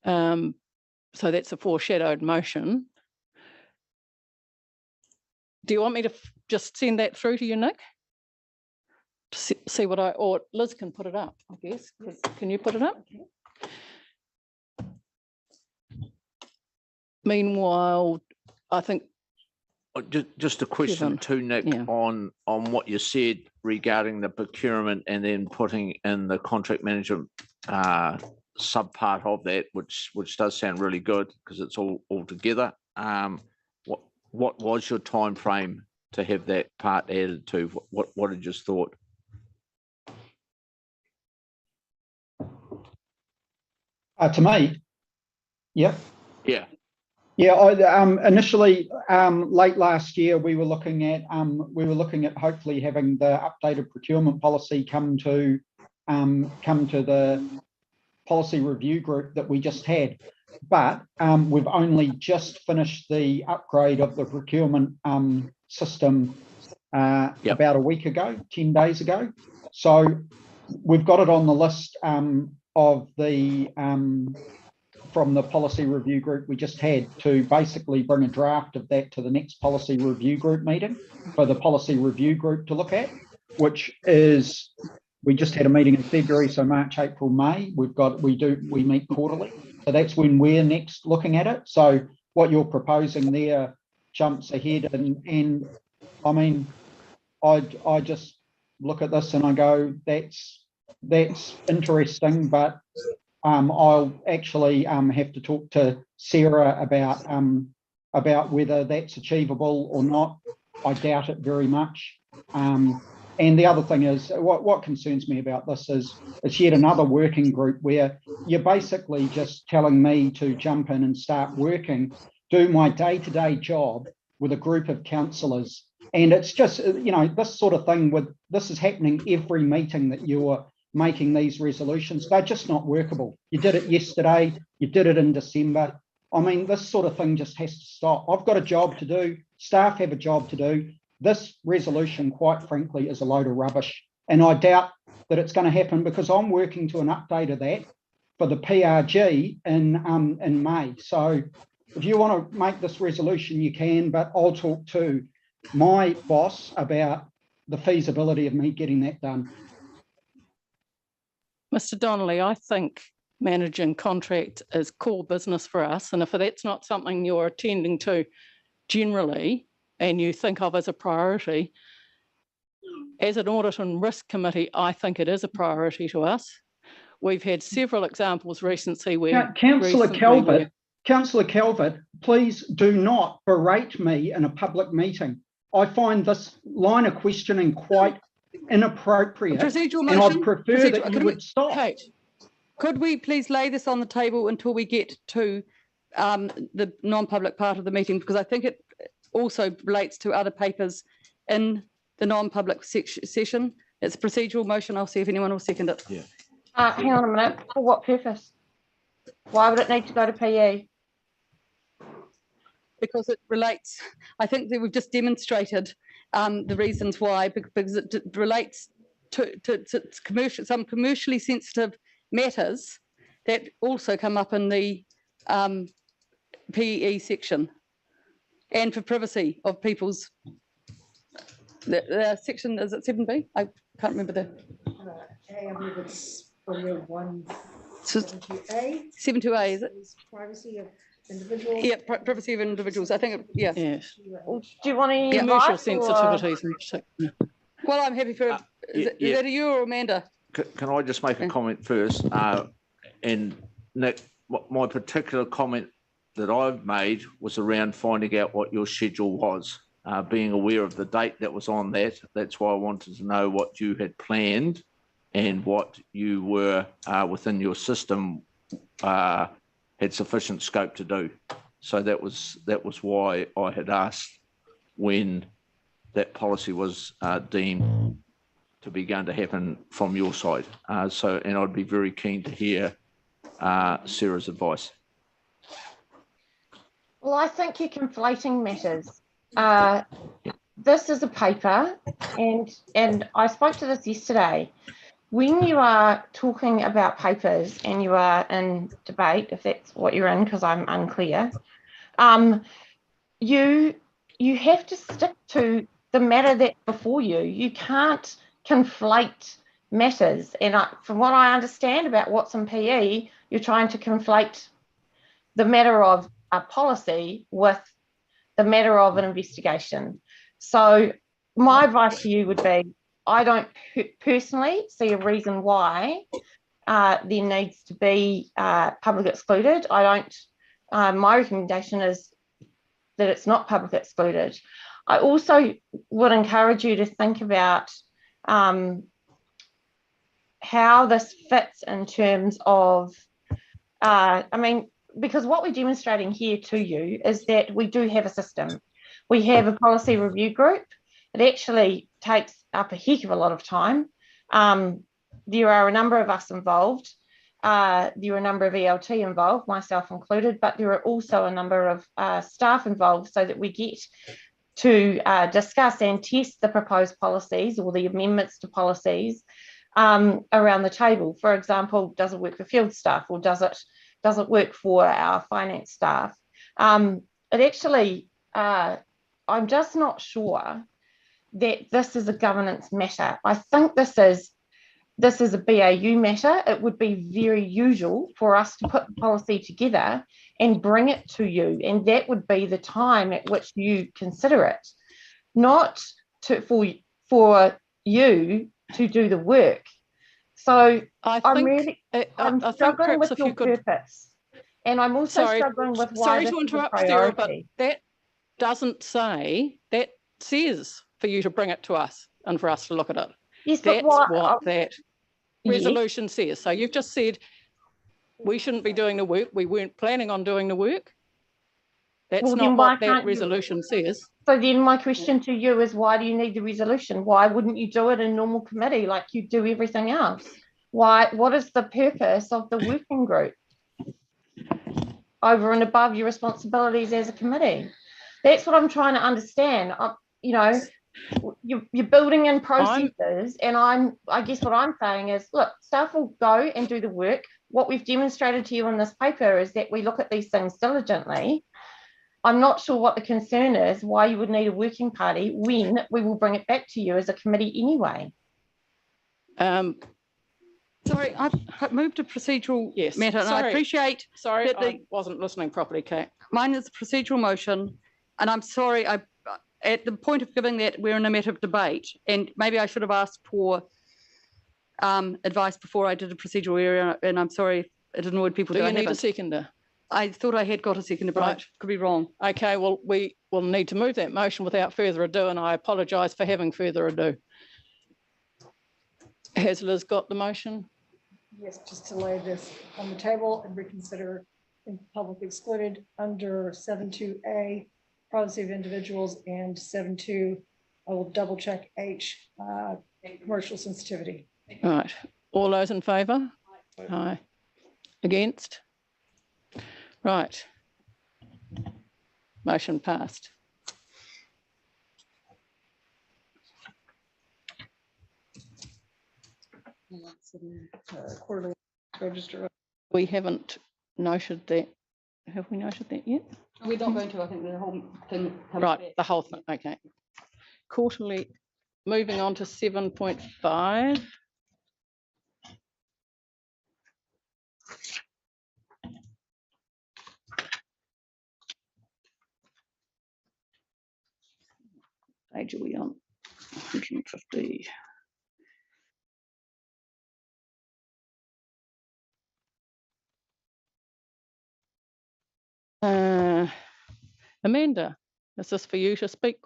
So that's a foreshadowed motion. Do you want me to just send that through to you, Nick? See what or Liz can put it up, I guess. Can you put it up? Okay. Meanwhile, I think just a question to Nick on what you said regarding the procurement and then putting in the contract management sub part of that, which does sound really good because it's all together. What was your time frame to have that part added to? What had you thought? To me, yeah. Initially, late last year, we were looking at hopefully having the updated procurement policy come to the policy review group that we just had, but we've only just finished the upgrade of the procurement system about a week ago, 10 days ago. So we've got it on the list of the from the policy review group we just had to basically bring a draft of that to the next policy review group meeting for the policy review group to look at, which is we just had a meeting in February, so March, April, May. We meet quarterly, so that's when we're next looking at it. So what you're proposing there jumps ahead, and I mean, I just look at this and I go, that's interesting, but I'll actually have to talk to Sarah about whether that's achievable or not. I doubt it very much. And the other thing is, what concerns me about this is it's yet another working group where you're basically just telling me to jump in and start working, do my day-to-day job with a group of councillors. And it's just, you know, this sort of thing this is happening every meeting that you're making these resolutions. They're just not workable. You did it yesterday, you did it in December. I mean, this sort of thing just has to stop. I've got a job to do, staff have a job to do. This resolution, quite frankly, is a load of rubbish. And I doubt that it's going to happen because I'm working to an update of that for the PRG in May. So if you want to make this resolution, you can, but I'll talk to my boss about the feasibility of me getting that done. Mr. Donnelly, I think managing contract is core business for us. And if that's not something you're attending to generally and you think of as a priority, as an Audit and Risk Committee, I think it is a priority to us. We've had several examples recently where... Councillor Calvert, please do not berate me in a public meeting. I find this line of questioning quite inappropriate. Procedural and motion. I'd prefer that you would stop. Kate, could we please lay this on the table until we get to the non-public part of the meeting, because I think it also relates to other papers in the non-public session. It's a procedural motion. I'll see if anyone will second it. Yeah. Hang on a minute. For what purpose? Why would it need to go to PE? Because it relates, I think that we've just demonstrated the reasons why, because it relates to some commercially sensitive matters that also come up in the PE section, and for privacy of people's, the section, is it 7B? I can't remember the. I believe it's for your 172A. 72A, is it? Privacy of individuals. Yeah, privacy of individuals. I think, yeah. Yes. Do you want any commercial advice, sensitivities in particular. Well, I'm happy for, is that a you or Amanda? Can I just make a comment first? And Nick, my particular comment that I've made was around finding out what your schedule was. Being aware of the date that was on that, that's why I wanted to know what you had planned and what you were within your system had sufficient scope to do. So that was why I had asked when that policy was deemed to be going to happen from your side. And I'd be very keen to hear Sarah's advice. Well, I think you're conflating matters. This is a paper, and I spoke to this yesterday. When you are talking about papers and you are in debate, if that's what you're in, because I'm unclear, you have to stick to the matter that's before you. You can't conflate matters. And from what I understand about what's in PE, you're trying to conflate the matter of a policy with the matter of an investigation. So my advice to you would be, I don't personally see a reason why there needs to be public excluded. My recommendation is that it's not public excluded. I also would encourage you to think about how this fits in terms of, because what we're demonstrating here to you is that we do have a system. We have a policy review group. It actually takes up a heck of a lot of time. There are a number of us involved. There are a number of ELT involved, myself included, but there are also a number of staff involved so that we get to discuss and test the proposed policies or the amendments to policies around the table. For example, does it work for field staff, or does it work for our finance staff? I'm just not sure that this is a governance matter. I think this is this is a BAU matter, it would be very usual for us to put the policy together and bring it to you. And that would be the time at which you consider it, not for you to do the work. So I'm struggling with your purpose. And I'm also struggling with why this is a priority. Sarah, but that doesn't say, that says for you to bring it to us and for us to look at it. Yes, that's but what that resolution says. So you've just said we shouldn't be doing the work. We weren't planning on doing the work. That's not what that resolution says. So then my question to you is, why do you need the resolution? Why wouldn't you do it in normal committee like you do everything else? What is the purpose of the working group over and above your responsibilities as a committee? That's what I'm trying to understand. You know, you're building in processes, and I guess what I'm saying is, look, staff will go and do the work. What we've demonstrated to you in this paper is that we look at these things diligently. I'm not sure what the concern is, why you would need a working party when we will bring it back to you as a committee anyway. Sorry, I've moved to procedural matter, and I appreciate. Sorry, I wasn't listening properly, Kate. Mine is a procedural motion, and I'm sorry. At the point of giving that, we're in a matter of debate, and maybe I should have asked for advice before I did a procedural area, and I'm sorry it annoyed people. Do you need a seconder? I thought I had got a seconder, but I could be wrong. Okay, well, we will need to move that motion without further ado, and I apologise for having further ado. Has Liz got the motion? Yes, just to lay this on the table and reconsider in public excluded under 7.2a, privacy of individuals, and 7.2, I will double check H, commercial sensitivity. All right. All those in favour? Aye. Against? Right. Motion passed. Quarterly register. We haven't noted that. Have we noted that yet? We're not going to. I think the whole thing comes right, back. the whole thing. Okay. Quarterly. Moving on to 7.5. Page are we on? 150. Amanda, is this for you to speak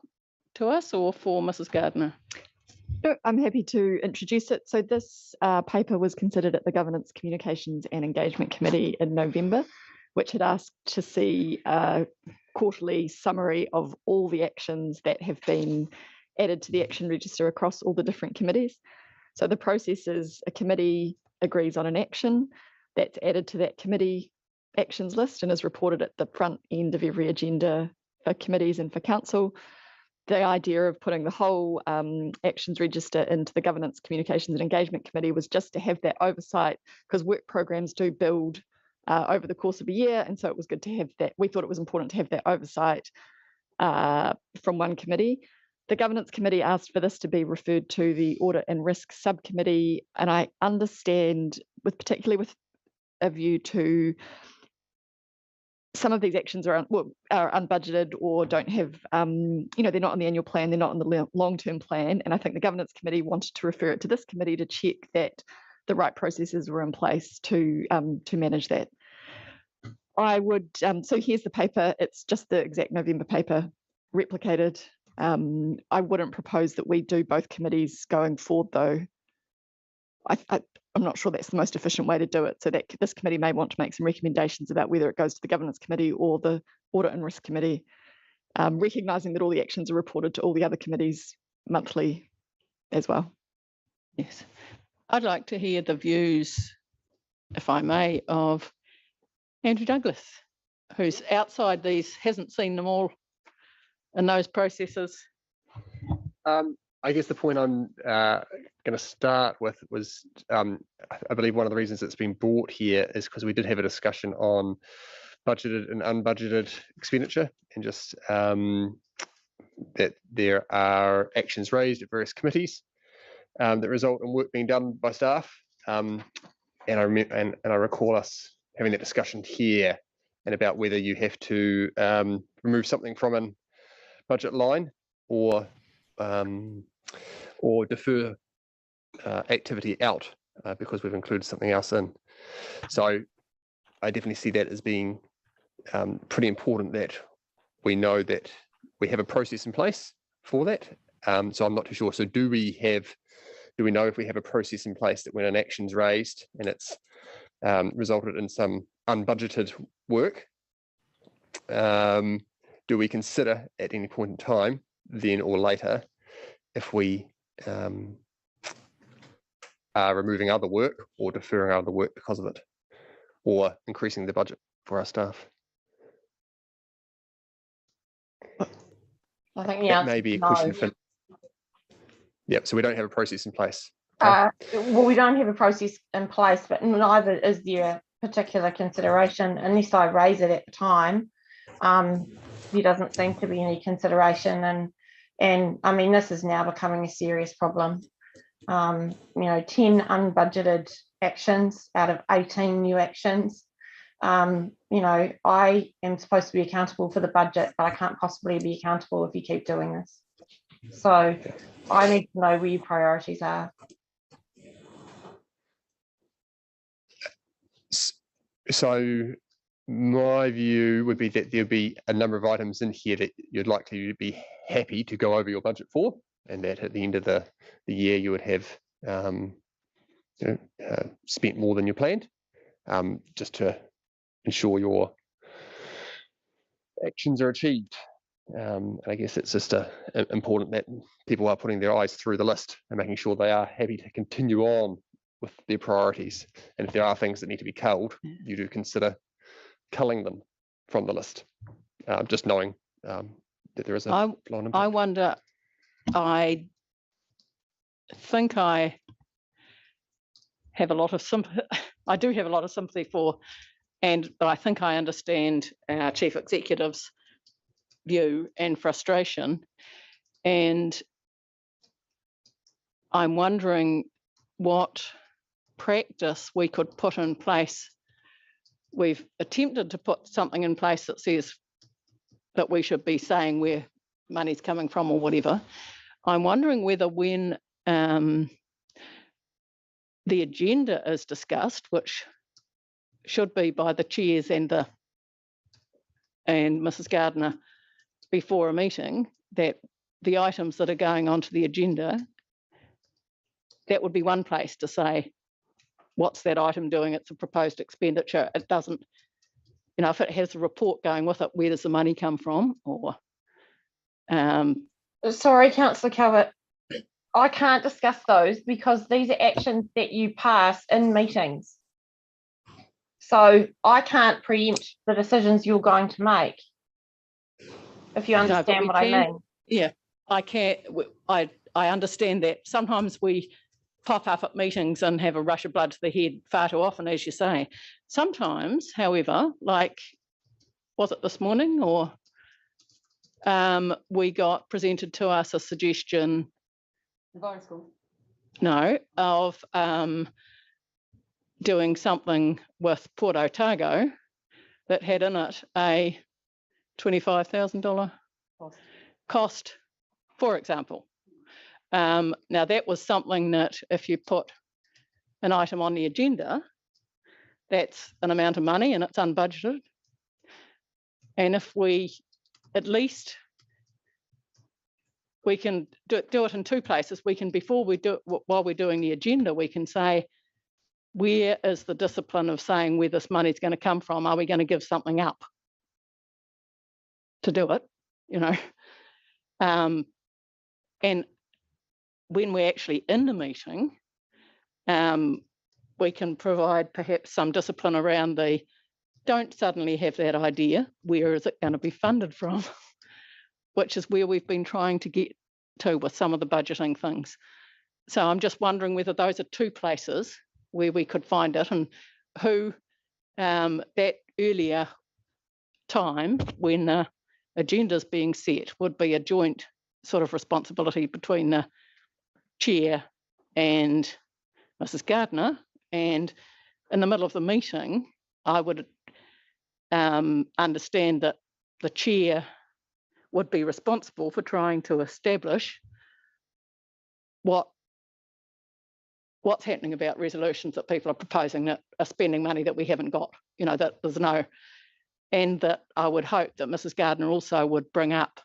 to us or for Mrs. Gardner? No, I'm happy to introduce it. So this paper was considered at the Governance, Communications and Engagement Committee in November, which had asked to see a quarterly summary of all the actions that have been added to the action register across all the different committees. So the process is a committee agrees on an action that's added to that committee actions list and is reported at the front end of every agenda for committees and for council. The idea of putting the whole actions register into the Governance, Communications and Engagement Committee was just to have that oversight, because work programs do build over the course of a year, and so it was good to have that. We thought it was important to have that oversight from one committee. The Governance Committee asked for this to be referred to the Audit and Risk Subcommittee, and I understand, particularly with a view to some of these actions are unbudgeted or don't have, they're not on the annual plan, they're not on the long-term plan. And I think the Governance Committee wanted to refer it to this committee to check that the right processes were in place to manage that. I would, so here's the paper. It's just the exact November paper replicated. I wouldn't propose that we do both committees going forward, though. I'm not sure that's the most efficient way to do it. So that this committee may want to make some recommendations about whether it goes to the Governance Committee or the Audit and Risk Committee, recognising that all the actions are reported to all the other committees monthly as well. Yes. I'd like to hear the views, if I may, of Andrew Douglas, who's outside these, hasn't seen them all in those processes. I guess the point I'm going to start with was, I believe one of the reasons it's been brought here is because we did have a discussion on budgeted and unbudgeted expenditure, and just that there are actions raised at various committees that result in work being done by staff. And I remember, and I recall us having that discussion here and about whether you have to remove something from a budget line or defer activity out because we've included something else in. So I definitely see that as being pretty important that we know that we have a process in place for that. So I'm not too sure. So do we know if we have a process in place that when an action's raised and it's resulted in some unbudgeted work, do we consider at any point in time, then or later, if we are removing other work or deferring other work because of it, or increasing the budget for our staff? I think the That answer may be a is question no. for. Yep. So we don't have a process in place. Well, we don't have a process in place, but neither is there a particular consideration unless I raise it at the time. There doesn't seem to be any consideration, and I mean this is now becoming a serious problem. 10 unbudgeted actions out of 18 new actions. I am supposed to be accountable for the budget, but I can't possibly be accountable if you keep doing this. So I need to know where your priorities are. So my view would be that there'd be a number of items in here that you'd likely be happy to go over your budget for, and that at the end of the year you would have spent more than you planned, just to ensure your actions are achieved. And I guess it's just important that people are putting their eyes through the list and making sure they are happy to continue on with their priorities. And if there are things that need to be culled, you do consider culling them from the list. Just knowing that there is a flow-on impact. I wonder, I think I have a lot of sympathy. I do have a lot of sympathy for, but I think I understand our chief executive's view and frustration. And I'm wondering what practice we could put in place. We've attempted to put something in place that says that we should be saying where money's coming from or whatever. I'm wondering whether when the agenda is discussed, which should be by the chairs and Mrs. Gardner before a meeting, that the items that are going onto the agenda, that would be one place to say, what's that item doing? It's a proposed expenditure. It doesn't, if it has a report going with it, where does the money come from? Or sorry, Councillor Calvert, I can't discuss those because these are actions that you pass in meetings. So I can't preempt the decisions you're going to make, if you understand what I mean. Yeah, I can. I understand that. Sometimes we pop up at meetings and have a rush of blood to the head far too often, as you say. Sometimes, however, like, was it this morning or we got presented to us a suggestion of doing something with Port Otago that had in it a $25,000 cost, for example. Now that was something that if you put an item on the agenda, that's an amount of money and it's unbudgeted. And if we at least, we can do it in two places. We can, before we do it, while we're doing the agenda, we can say, where is the discipline of saying where this money is going to come from? Are we going to give something up to do it? And when we're actually in the meeting, we can provide perhaps some discipline around don't suddenly have that idea, where is it going to be funded from? Which is where we've been trying to get to with some of the budgeting things. So I'm just wondering whether those are two places where we could find it, and who that earlier time when the agenda's being set would be a joint sort of responsibility between the chair and Mrs. Gardner, and in the middle of the meeting, I would understand that the chair would be responsible for trying to establish what's happening about resolutions that people are proposing that are spending money that we haven't got, that there's no, and that I would hope that Mrs. Gardner also would bring up,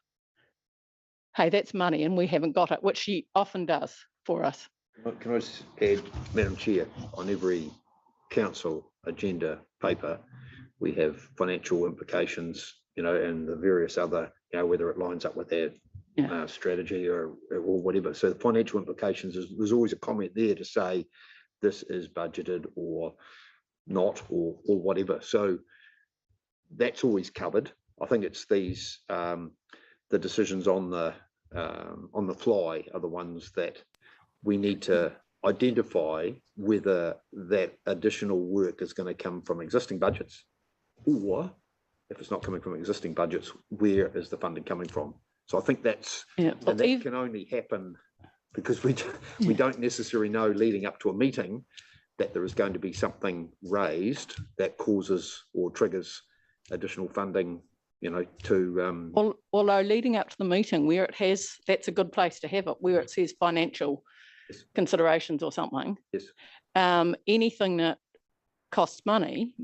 hey, that's money and we haven't got it, which she often does for us. Can I just add, Madam Chair, on every council agenda paper, we have financial implications, and the various other, whether it lines up with their strategy or whatever. So the financial implications there's always a comment there to say this is budgeted or not or whatever. So that's always covered. I think it's these the decisions on the fly are the ones that we need to identify whether that additional work is going to come from existing budgets, or if it's not coming from existing budgets, where is the funding coming from? So I think that's, and that can only happen because we don't necessarily know leading up to a meeting that there is going to be something raised that causes or triggers additional funding, to although leading up to the meeting where it has, that's a good place to have it, where it says financial considerations or something. Yes. Anything that costs money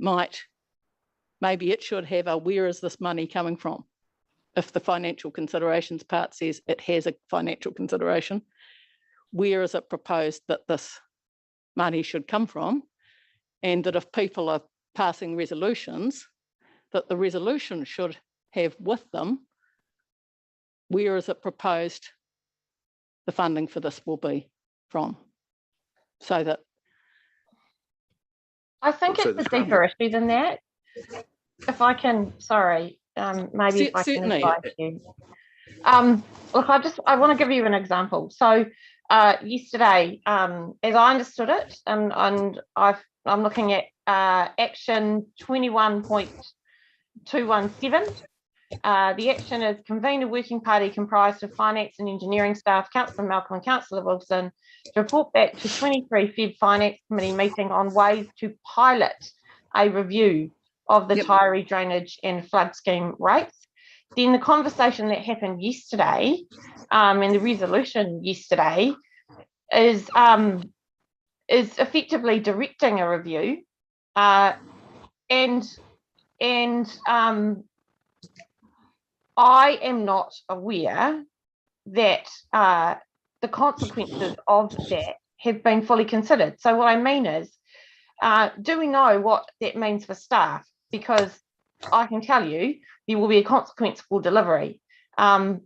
maybe it should have a where is this money coming from? If the financial considerations part says it has a financial consideration, where is it proposed that this money should come from? And that if people are passing resolutions, that the resolution should have with them, where is it proposed the funding for this will be from? So that I think it's a deeper issue than that. If I can, sorry, maybe if I can advise you. Look, I want to give you an example. So yesterday, as I understood it, and I'm looking at action 21.217. The action is convene a working party comprised of finance and engineering staff, Councillor Malcolm and Councillor Wilson, to report back to 23 Feb Finance Committee meeting on ways to pilot a review of the Tyree drainage and flood scheme rates. Then the conversation that happened yesterday, and the resolution yesterday, is effectively directing a review, and I am not aware that the consequences of that have been fully considered. So what I mean is, do we know what that means for staff? Because I can tell you there will be a consequence for delivery. And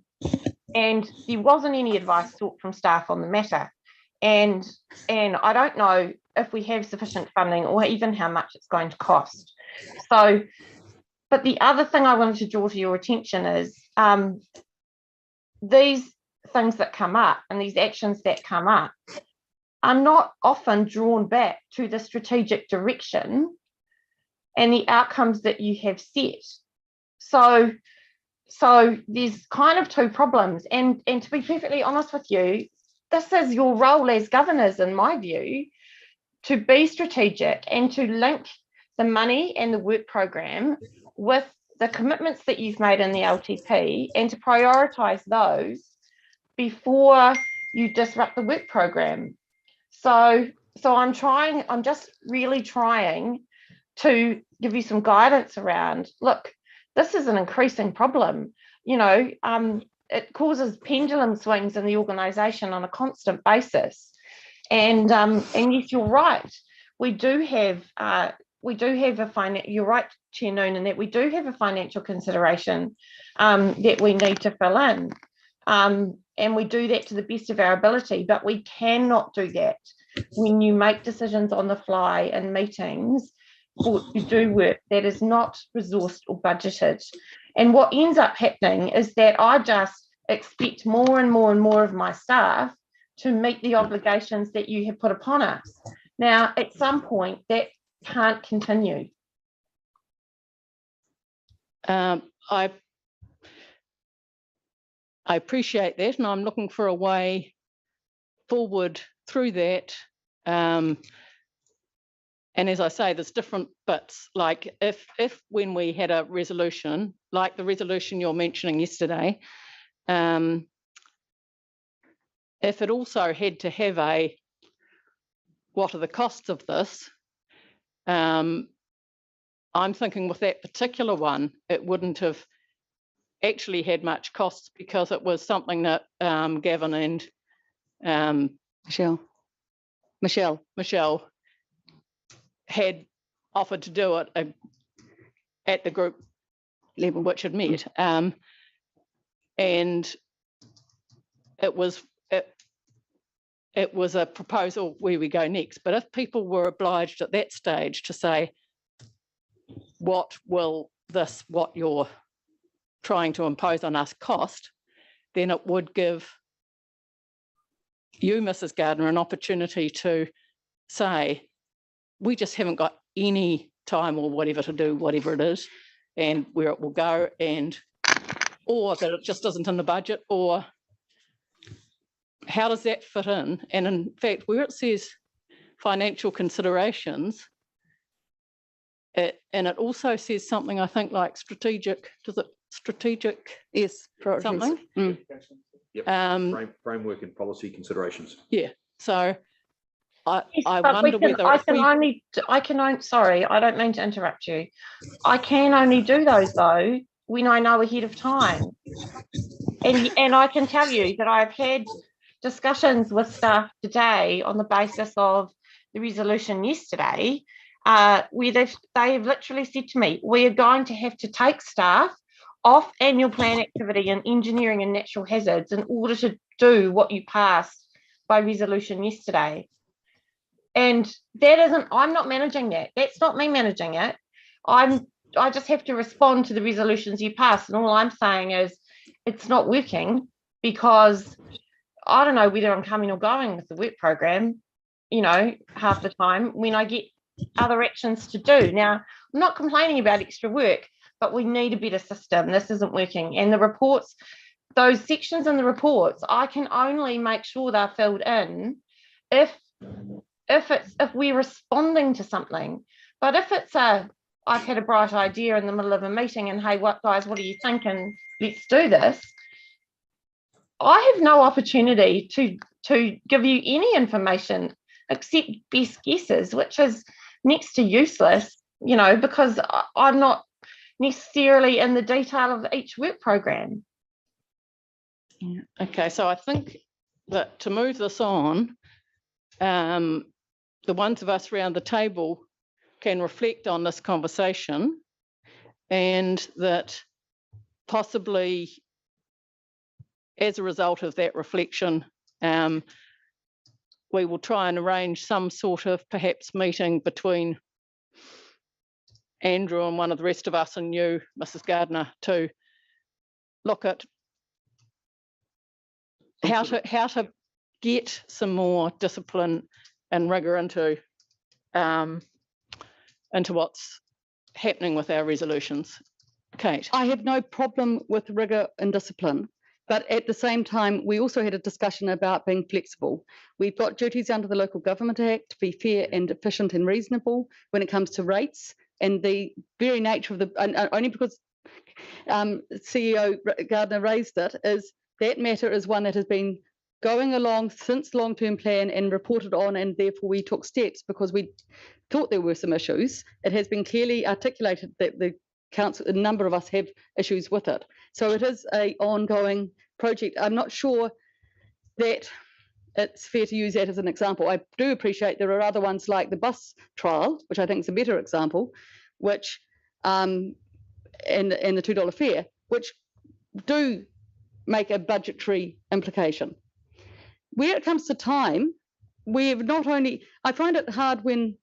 there wasn't any advice sought from staff on the matter. And I don't know if we have sufficient funding or even how much it's going to cost. So, but the other thing I wanted to draw to your attention is these things that come up and these actions that come up are not often drawn back to the strategic direction and the outcomes that you have set. So there's kind of two problems. And to be perfectly honest with you, this is your role as governors, in my view, to be strategic and to link the money and the work program with the commitments that you've made in the LTP and to prioritise those before you disrupt the work program. So I'm just really trying to give you some guidance around, look, this is an increasing problem. It causes pendulum swings in the organisation on a constant basis. And yes, you're right. We do have a you're right, Chair Noonan, that we do have a financial consideration that we need to fill in. And we do that to the best of our ability, but we cannot do that when you make decisions on the fly in meetings to do work that is not resourced or budgeted. And what ends up happening is that I just expect more and more and more of my staff to meet the obligations that you have put upon us. Now, at some point, that can't continue. I appreciate that, and I'm looking for a way forward through that. And as I say, there's different bits, like if when we had a resolution, like the resolution you're mentioning yesterday, if it also had to have a, what are the costs of this? I'm thinking with that particular one, it wouldn't have actually had much costs because it was something that Gavin and Michelle had offered to do it at the group level, which had met, and it was a proposal where we go next. But if people were obliged at that stage to say, what will this, what you're trying to impose on us cost, then it would give you, Mrs. Gardner, an opportunity to say, we just haven't got any time or whatever to do whatever it is and where it will go, and or that it just isn't in the budget, or how does that fit in? And in fact, where it says financial considerations, and it also says something, I think, like strategic, does it strategic? Yes, something. Yep. Framework and policy considerations. Yeah. So I but wonder whether I can only, sorry, I don't mean to interrupt you. I can only do those though when I know ahead of time. And I can tell you that I've had discussions with staff today on the basis of the resolution yesterday, where they have literally said to me, we are going to have to take staff off annual plan activity in engineering and natural hazards in order to do what you passed by resolution yesterday. And that isn't, I'm not managing that. That's not me managing it. I just have to respond to the resolutions you pass. And all I'm saying is it's not working because I don't know whether I'm coming or going with the work program, you know, half the time when I get other actions to do. Now, I'm not complaining about extra work, but we need a better system. This isn't working. And the reports, those sections in the reports, I can only make sure they're filled in if we're responding to something. But if it's I've had a bright idea in the middle of a meeting and, hey, guys, what do you think? And let's do this. I have no opportunity to give you any information except best guesses, which is next to useless, you know, because I'm not necessarily in the detail of each work program. Yeah. Okay, so I think that to move this on, the ones of us around the table can reflect on this conversation, and that possibly as a result of that reflection, we will try and arrange some sort of perhaps meeting between Andrew and one of the rest of us and you, Mrs. Gardner, to look at how to get some more discipline and rigour into what's happening with our resolutions. Kate. I have no problem with rigour and discipline, but at the same time, we also had a discussion about being flexible. We've got duties under the Local Government Act to be fair and efficient and reasonable when it comes to rates, and the very nature of the, only because CEO Gardner raised it, is that matter is one that has been going along since long-term plan and reported on, and therefore we took steps because we thought there were some issues. It has been clearly articulated that the council, a number of us have issues with it. So it is an ongoing project. I'm not sure that it's fair to use that as an example. I do appreciate there are other ones like the bus trial, which I think is a better example, which and the $2 fare, which do make a budgetary implication. Where it comes to time, we've not only, I find it hard when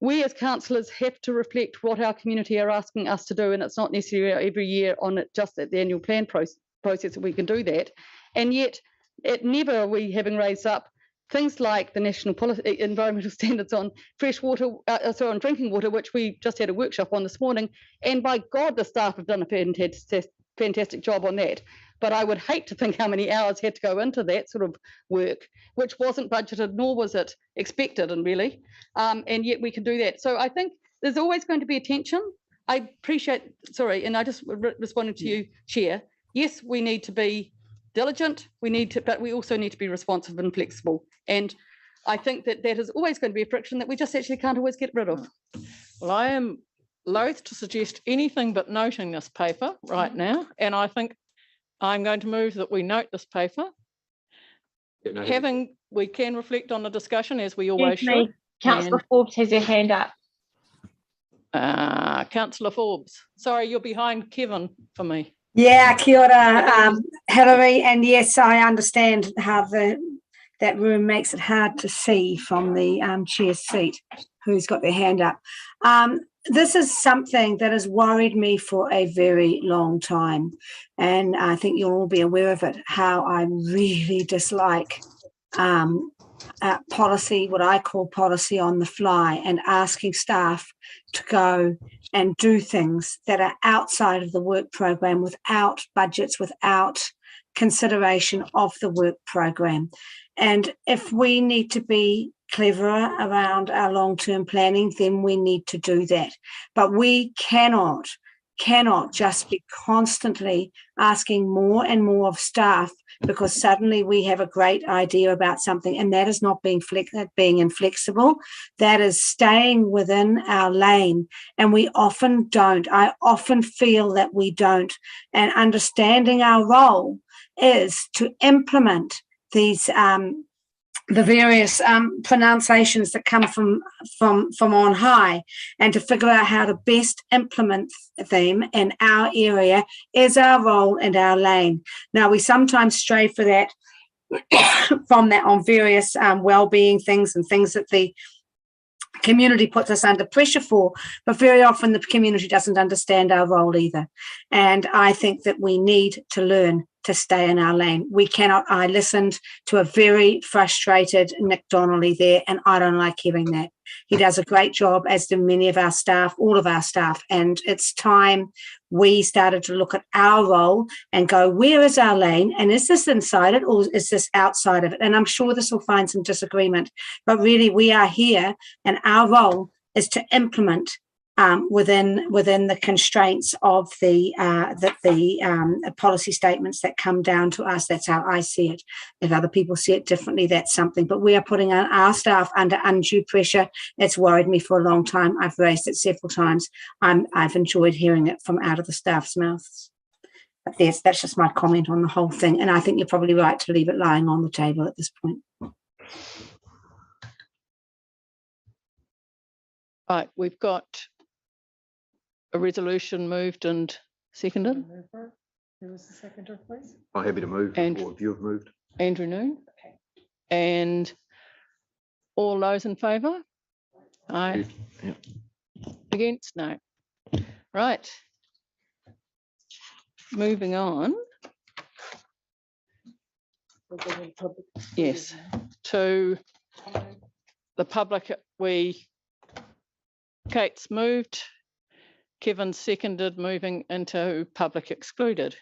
we as councillors have to reflect what our community are asking us to do, and it's not necessarily every year on it, just at the annual plan process that we can do that. And yet, it never are we having raised up things like the national environmental standards on fresh water, on drinking water, which we just had a workshop on this morning. And by God, the staff have done a fantastic fantastic job on that. But I would hate to think how many hours had to go into that sort of work, which wasn't budgeted, nor was it expected, and really, and yet we can do that. So I think there's always going to be a tension. I appreciate, sorry, and I just responded to you, Chair. Yes, we need to be diligent. But we also need to be responsive and flexible. And I think that is always going to be a friction that we just actually can't always get rid of. Well, I am loath to suggest anything but noting this paper right now, and I think I'm going to move that we note this paper. We can reflect on the discussion as we always should. Councillor Forbes has her hand up. Councillor Forbes, sorry, you're behind Kevin for me. Yeah, kia ora, Hilary, and yes, I understand how that room makes it hard to see from the chair's seat who's got their hand up. This is something that has worried me for a very long time, and I think you'll all be aware of it, how I really dislike policy, what I call policy on the fly, and asking staff to go and do things that are outside of the work program, without budgets, without consideration of the work program. And if we need to be cleverer around our long-term planning, then we need to do that. But we cannot just be constantly asking more and more of staff because suddenly we have a great idea about something, and that is not being inflexible. That is staying within our lane, and we often don't. I often feel that we don't. And understanding our role is to implement these the various pronunciations that come from on high, and to figure out how to best implement them in our area is our role and our lane. Now, we sometimes stray for that from that on various well-being things and things that the community puts us under pressure for, but very often the community doesn't understand our role either. And I think that we need to learn to stay in our lane. We cannot. I listened to a very frustrated Nick Donnelly there, and I don't like hearing that. He does a great job, as do many of our staff, all of our staff, and it's time we started to look at our role and go, where is our lane, and is this inside it or is this outside of it? And I'm sure this will find some disagreement, but really we are here, and our role is to implement within the constraints of the policy statements that come down to us. That's how I see it. If other people see it differently, that's something. But we are putting our staff under undue pressure. It's worried me for a long time. I've raised it several times. I've enjoyed hearing it from out of the staff's mouths. But that's just my comment on the whole thing. And I think you're probably right to leave it lying on the table at this point. Right, we've got a resolution moved and seconded. Who was the seconder, please? I'm happy to move, or if you've moved. Andrew Noon. Okay. And all those in favour? Aye. Yep. Against? No. Right. Moving on. Yes. To the public, Kate's moved. Kevin seconded, moving into public excluded.